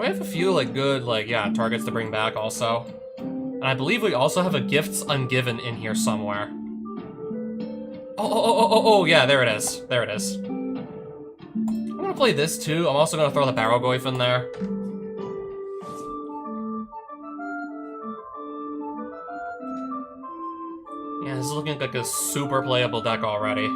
have a few, like, good, like, yeah, targets to bring back also. And I believe we also have a Gifts Ungiven in here somewhere. Oh, yeah, there it is. There it is. I'm gonna play this, too. I'm also gonna throw the Barrogoyf in there. Yeah, this is looking like a super playable deck already.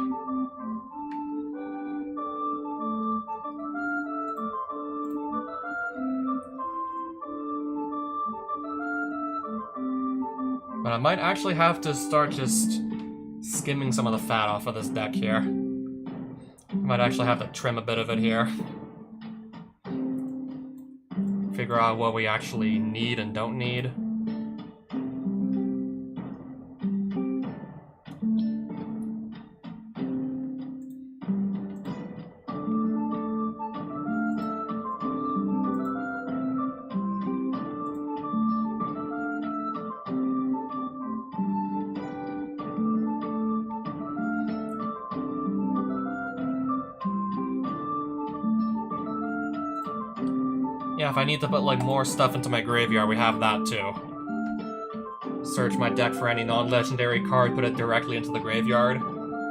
But I might actually have to start just skimming some of the fat off of this deck here. I might actually have to trim a bit of it here. Figure out what we actually need and don't need. Yeah, if I need to put, like, more stuff into my graveyard, we have that, too. Search my deck for any non-legendary card, put it directly into the graveyard,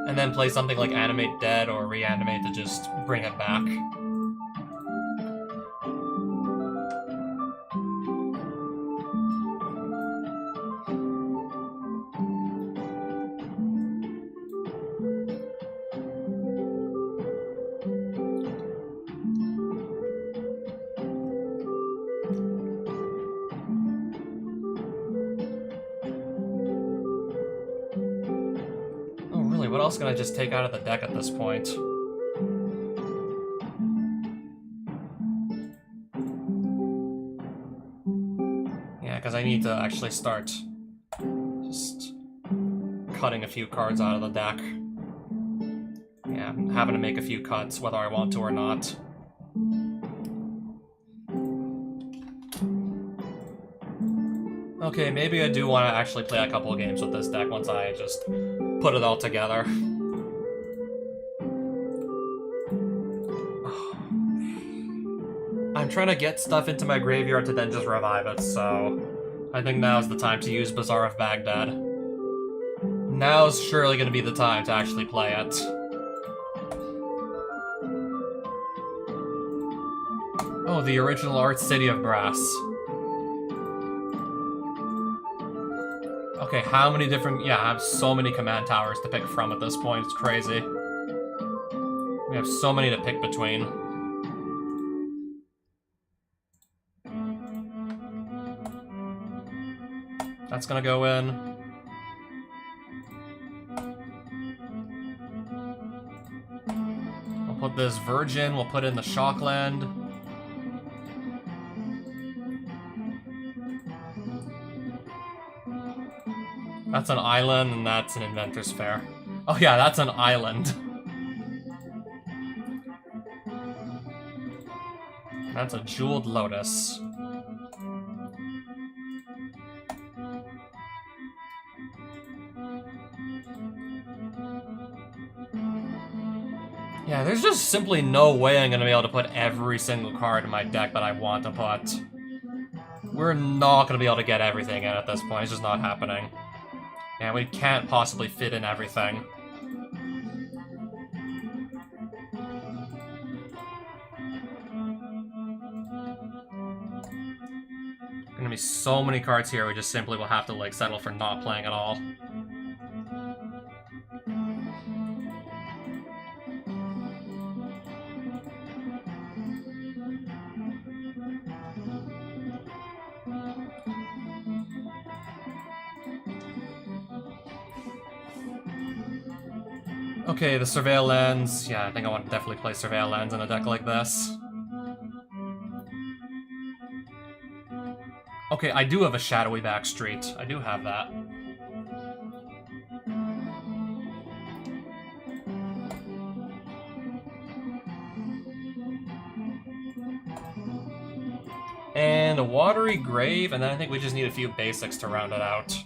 and then play something like Animate Dead or Reanimate to just bring it back. What else can I just take out of the deck at this point? Yeah, because I need to actually start just cutting a few cards out of the deck. Yeah, I'm having to make a few cuts whether I want to or not. Okay, maybe I do want to actually play a couple of games with this deck once I just put it all together. I'm trying to get stuff into my graveyard to then just revive it, so I think now's the time to use Bazaar of Baghdad. Now's surely going to be the time to actually play it. Oh, the original art City of Brass. Okay, how many different... Yeah, I have so many command towers to pick from at this point. It's crazy. We have so many to pick between. That's gonna go in. We'll put this Virgin, we'll put in the Shockland. That's an island, and that's an Inventor's Fair. Oh yeah, that's an island. That's a Jeweled Lotus. Yeah, there's just simply no way I'm gonna be able to put every single card in my deck that I want to put. We're not gonna be able to get everything in at this point, it's just not happening. And we can't possibly fit in everything. Gonna be so many cards here, we just simply will have to, like, settle for not playing at all. Okay, the Surveil Lens. Yeah, I think I want to definitely play Surveil Lens in a deck like this. Okay, I do have a Shadowy Backstreet. I do have that. And a Watery Grave, and then I think we just need a few basics to round it out.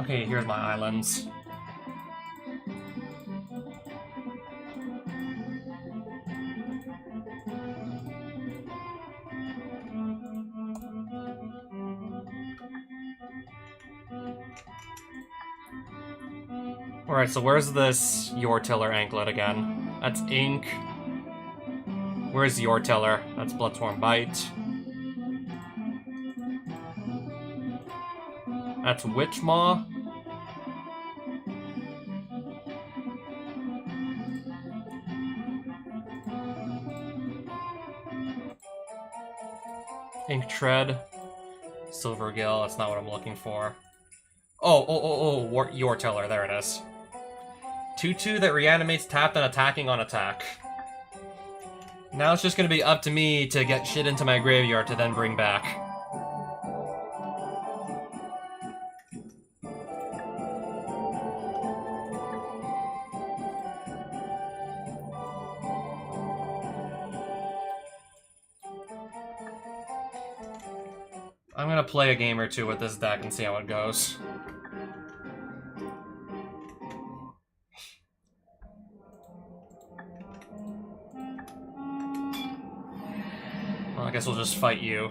Okay, here's my islands. Alright, so where's this Your Tiller anklet again? That's Ink. Where's Your Tiller? That's Bloodsworn Bite. That's Witchmaw. Ink Tread. Silvergill, that's not what I'm looking for. Your Tiller, there it is. 2/2 that reanimates tapped and attacking on attack. Now it's just gonna be up to me to get shit into my graveyard to then bring back. I'm gonna play a game or two with this deck and see how it goes. Well, I guess we'll just fight you.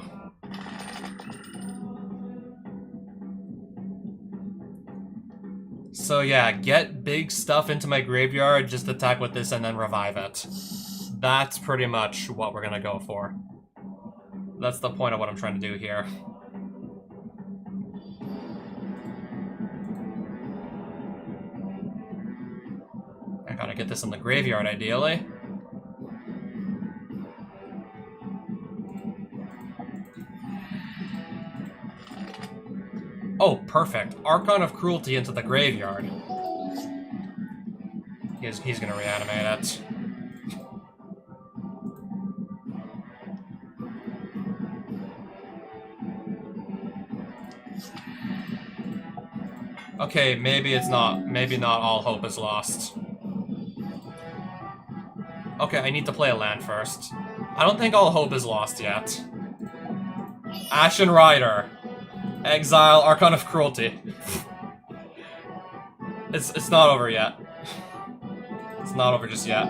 So yeah, get big stuff into my graveyard, just attack with this and then revive it. That's pretty much what we're gonna go for. That's the point of what I'm trying to do here. I gotta get this in the graveyard, ideally. Oh, perfect. Archon of Cruelty into the graveyard. He's gonna reanimate it. Okay, maybe not all hope is lost. Okay, I need to play a land first. I don't think all hope is lost yet. Ashen Rider. Exile, Archon of Cruelty. It's not over yet. It's not over just yet.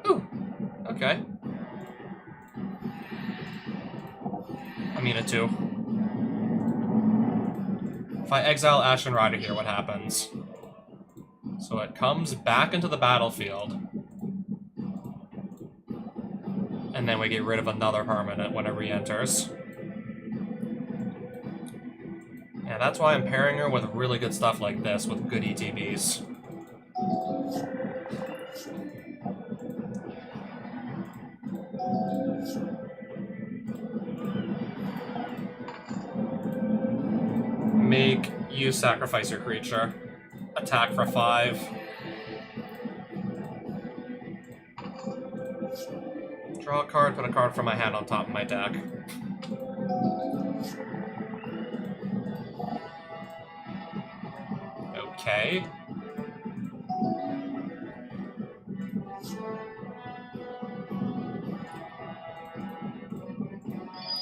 Ooh, okay. I mean it too. If I exile Ashen Rider here, what happens? So it comes back into the battlefield. And then we get rid of another permanent when it re-enters. Yeah, that's why I'm pairing her with really good stuff like this, with good ETBs. Make you sacrifice your creature. Attack for 5. Draw a card, put a card from my hand on top of my deck. Okay.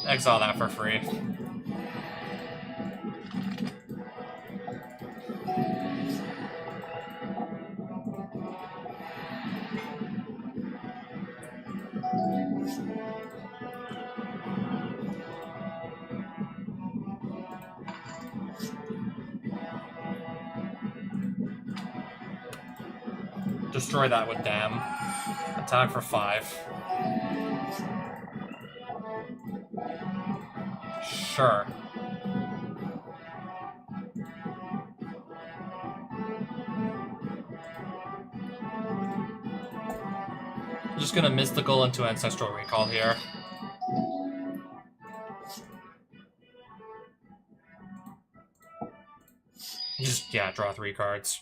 Exile that for free. Destroy that with Dam. Attack for 5. Sure. I'm just gonna Mystical into Ancestral Recall here. Just, yeah, draw 3 cards.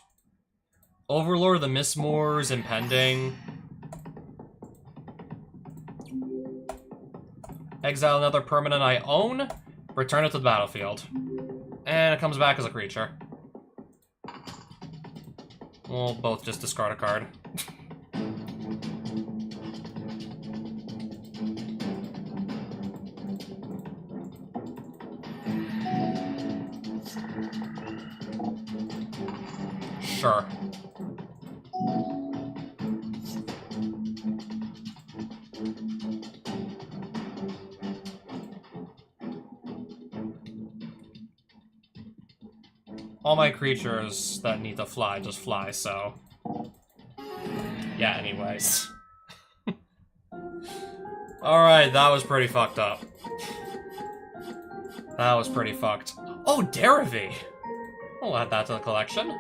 Overlord of the Mistmoors impending. Exile another permanent I own. Return it to the battlefield. And it comes back as a creature. We'll both just discard a card. Sure. All my creatures that need to fly just fly, so... Yeah, anyways. Alright, that was pretty fucked up. That was pretty fucked. Oh, Derivi! I'll add that to the collection.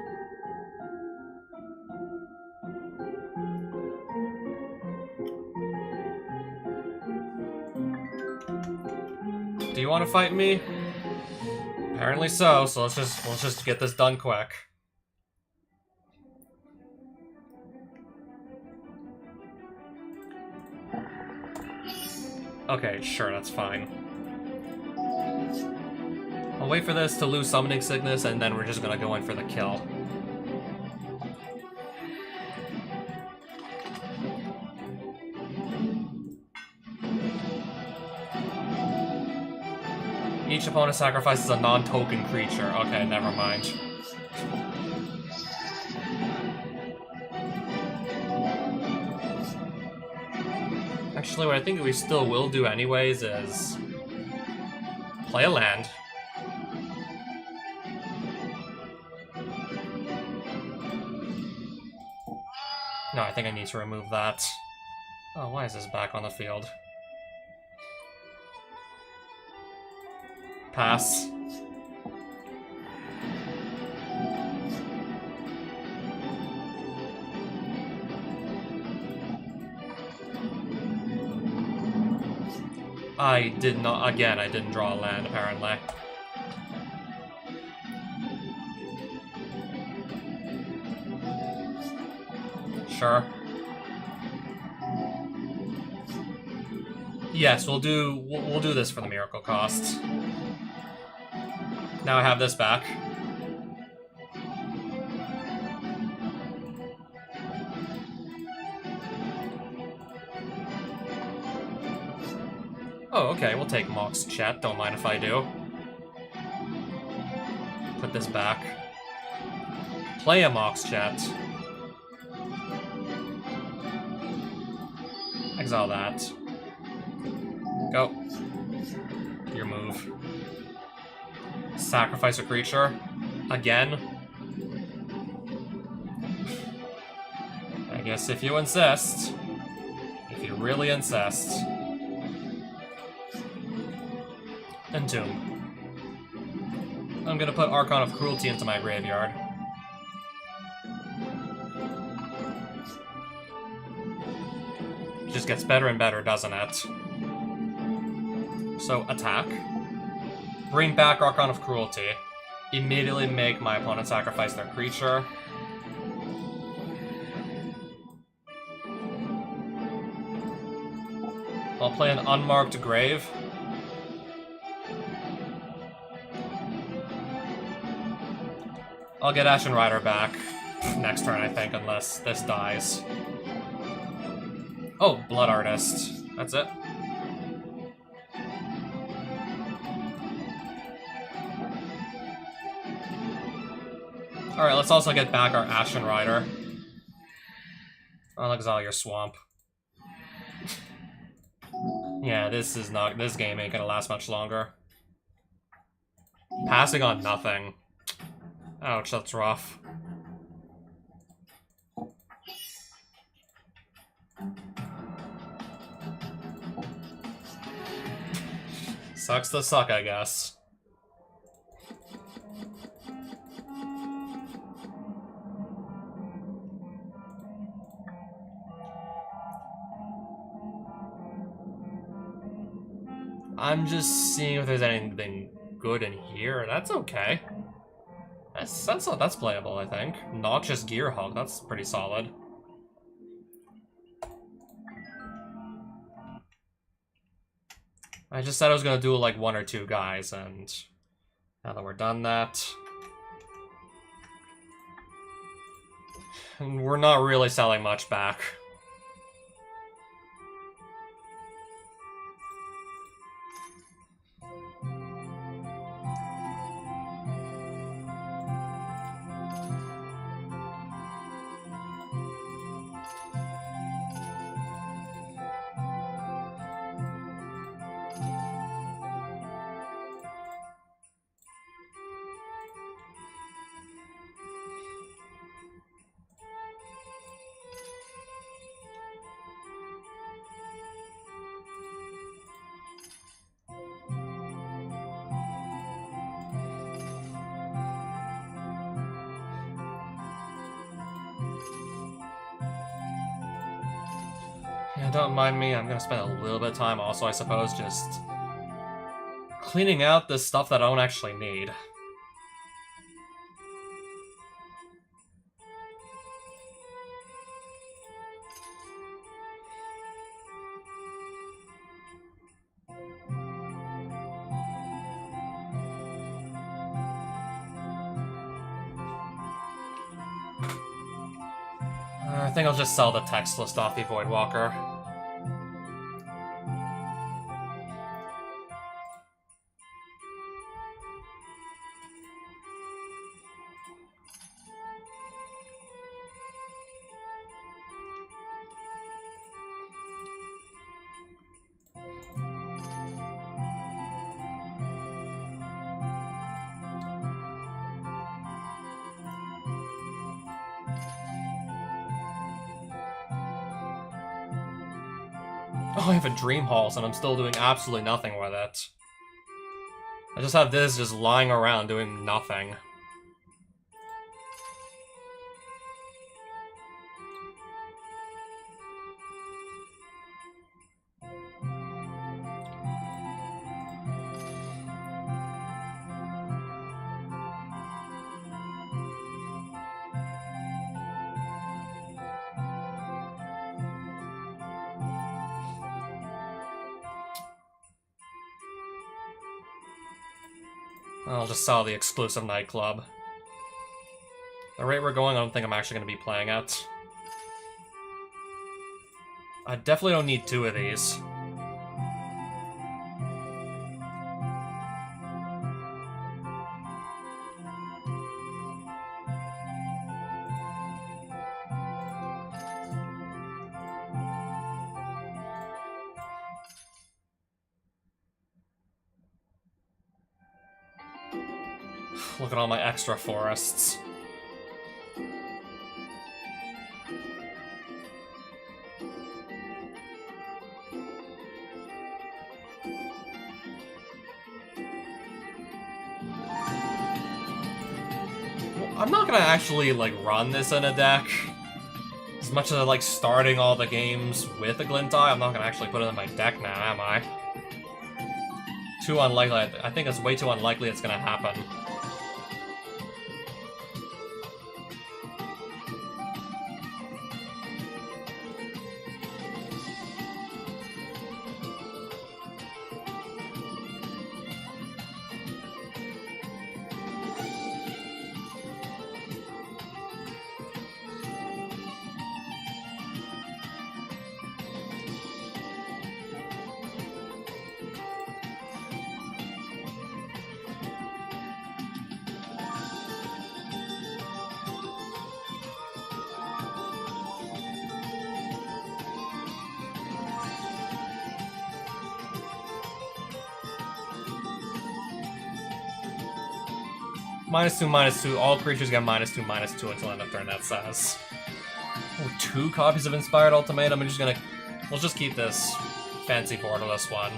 Do you want to fight me? Apparently so, so let's just get this done quick. Okay, sure, that's fine. I'll wait for this to lose Summoning Sickness, and then we're just gonna go in for the kill. Each opponent sacrifices a non-token creature. Okay, never mind. Actually, what I think we still will do anyways is... play a land. No, I think I need to remove that. Oh, why is this back on the field? Pass. I did not, again, I didn't draw a land, apparently. Sure. Yes, we'll do this for the miracle cost. Now I have this back. Oh, okay, we'll take Mox Chat, don't mind if I do. Put this back. Play a Mox Chat. Exile that. Go. Your move. Sacrifice a creature. Again. I guess if you insist. If you really insist. Entomb. I'm gonna put Archon of Cruelty into my graveyard. It just gets better and better, doesn't it? So, attack. Bring back Archon of Cruelty. Immediately make my opponent sacrifice their creature. I'll play an Unmarked Grave. I'll get Ashen Rider back next turn, I think, unless this dies. Oh, Blood Artist. That's it. Alright, let's also get back our Ashen Rider. I'll exile your Swamp. Yeah, this game ain't gonna last much longer. Passing on nothing. Ouch, that's rough. Sucks to suck, I guess. I'm just seeing if there's anything good in here. That's okay. That's playable, I think. Noxious Gearhulk, that's pretty solid. I just said I was gonna do like 1 or 2 guys, and now that we're done that... And we're not really selling much back. Yeah, don't mind me, I'm gonna spend a little bit of time also, I suppose, just cleaning out the stuff that I don't actually need. I think I'll just sell the text list off the Voidwalker. Oh, I have a Dream Halls and I'm still doing absolutely nothing with it. I just have this just lying around doing nothing. I'll just sell the exclusive nightclub. The rate we're going, I don't think I'm actually going to be playing it. I definitely don't need 2 of these. Look at all my extra forests. I'm not gonna actually, like, run this in a deck. As much as I like starting all the games with a Glint Eye, I'm not gonna actually put it in my deck now, am I? Too unlikely. I think it's way too unlikely it's gonna happen. -2/-2. All creatures get -2/-2 until end of turn, that says. Oh, 2 copies of Inspired Ultimatum. We'll just keep this fancy borderless one.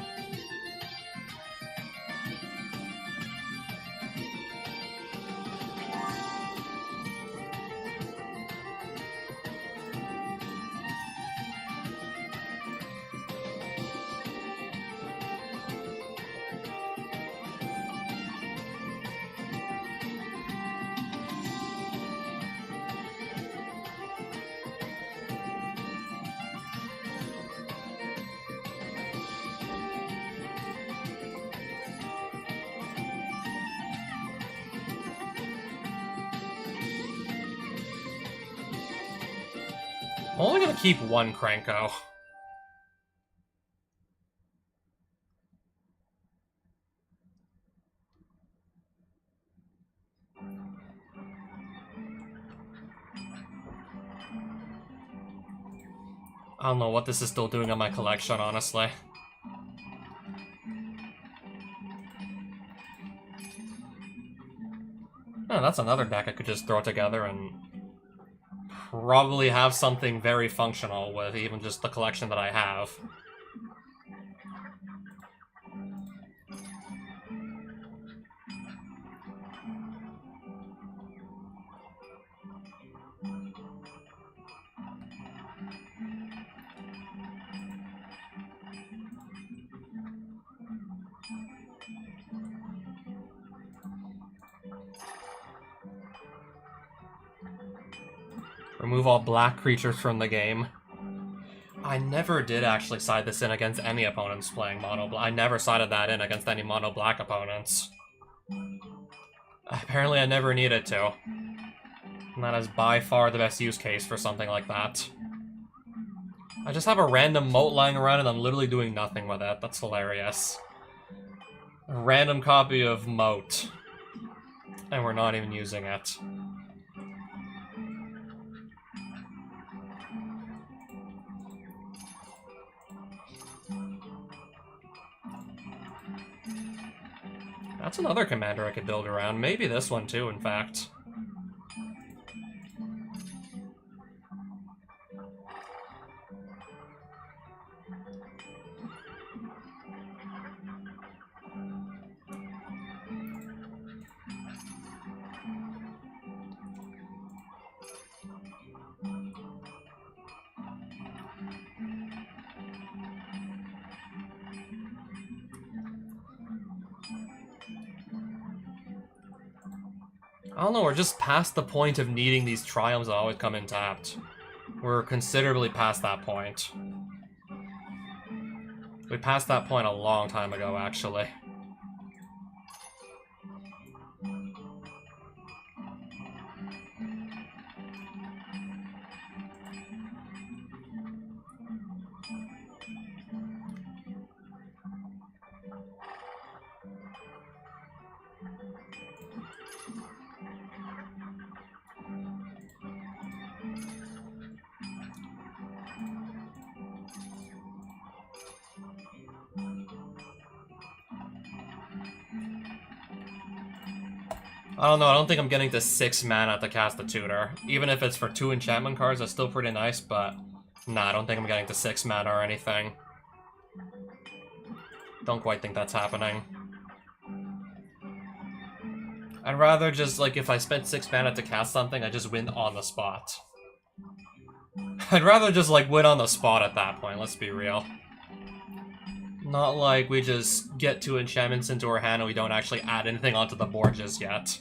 I'm only gonna keep 1 Krenko. I don't know what this is still doing on my collection, honestly. Oh, that's another deck I could just throw together and probably have something very functional with even just the collection that I have. Remove all black creatures from the game. I never did actually side this in against any opponents playing mono black. I never sided that in against any mono black opponents. Apparently I never needed to. And that is by far the best use case for something like that. I just have a random moat lying around and I'm literally doing nothing with it. That's hilarious. A random copy of moat. And we're not even using it. That's another commander I could build around. Maybe this one too, in fact. I don't know, we're just past the point of needing these triumphs that always come in tapped. We're considerably past that point. We passed that point a long time ago, actually. I don't know, I don't think I'm getting to 6 mana to cast the Tutor. Even if it's for 2 enchantment cards, that's still pretty nice, but... Nah, I don't think I'm getting to 6 mana or anything. Don't quite think that's happening. I'd rather just, like, if I spent 6 mana to cast something, I just win on the spot. I'd rather just, like, win on the spot at that point, let's be real. Not like we just get 2 enchantments into our hand and we don't actually add anything onto the board just yet.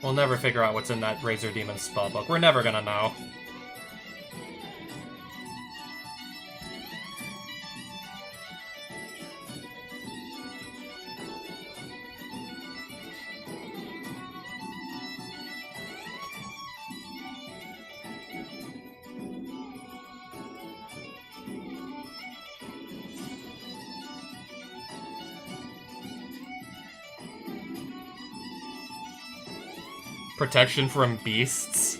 We'll never figure out what's in that Razor Demon spellbook. We're never gonna know. Protection from beasts.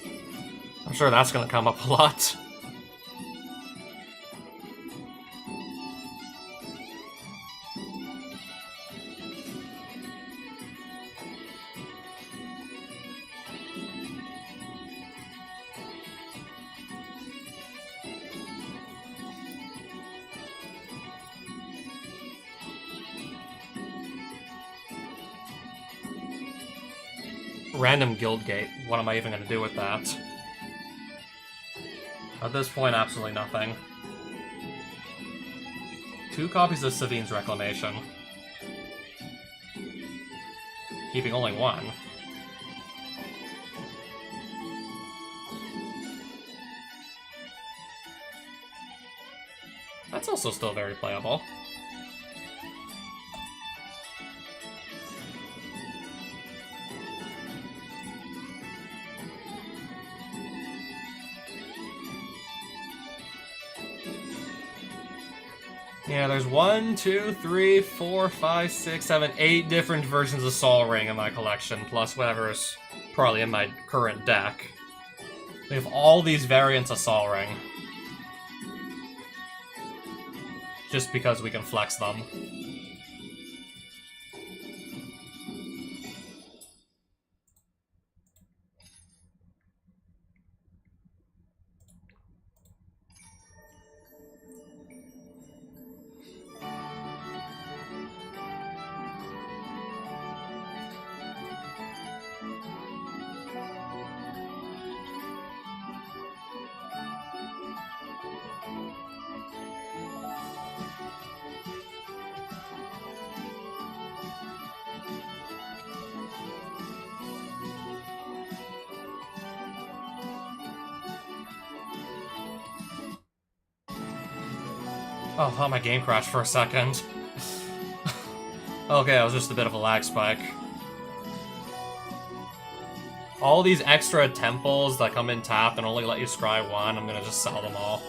I'm sure that's gonna come up a lot. Random Guildgate. What am I even going to do with that? At this point, absolutely nothing. 2 copies of Savine's Reclamation. Keeping only 1. That's also still very playable. Yeah, there's 1, 2, 3, 4, 5, 6, 7, 8 different versions of Sol Ring in my collection, plus whatever's probably in my current deck. We have all these variants of Sol Ring. Just because we can flex them. Oh, I thought my game crashed for a second. Okay, it was just a bit of a lag spike. All these extra temples that come in tapped and only let you scry one, I'm gonna just sell them all.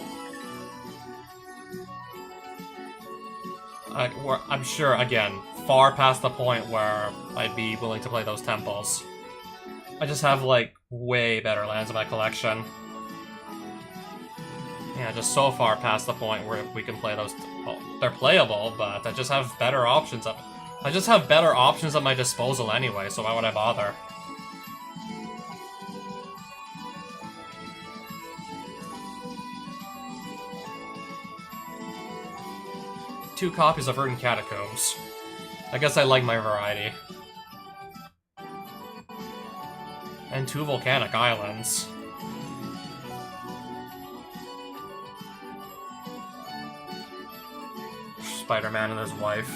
I'm sure, again, far past the point where I'd be willing to play those temples. I just have, like, way better lands in my collection. Yeah, just so far past the point where we can play those. Well, they're playable, but I just have better options. I just have better options at my disposal anyway, so why would I bother? Two copies of Verdant Catacombs. I guess I like my variety. And 2 volcanic islands. Spider-Man and his wife.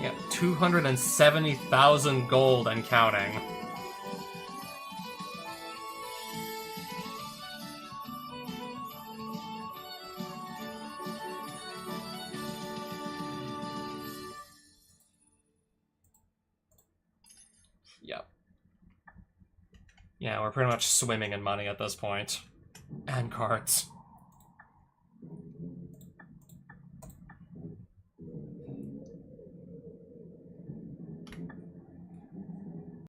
Yeah, 270,000 gold and counting. Yep. Yeah, we're pretty much swimming in money at this point. And cards.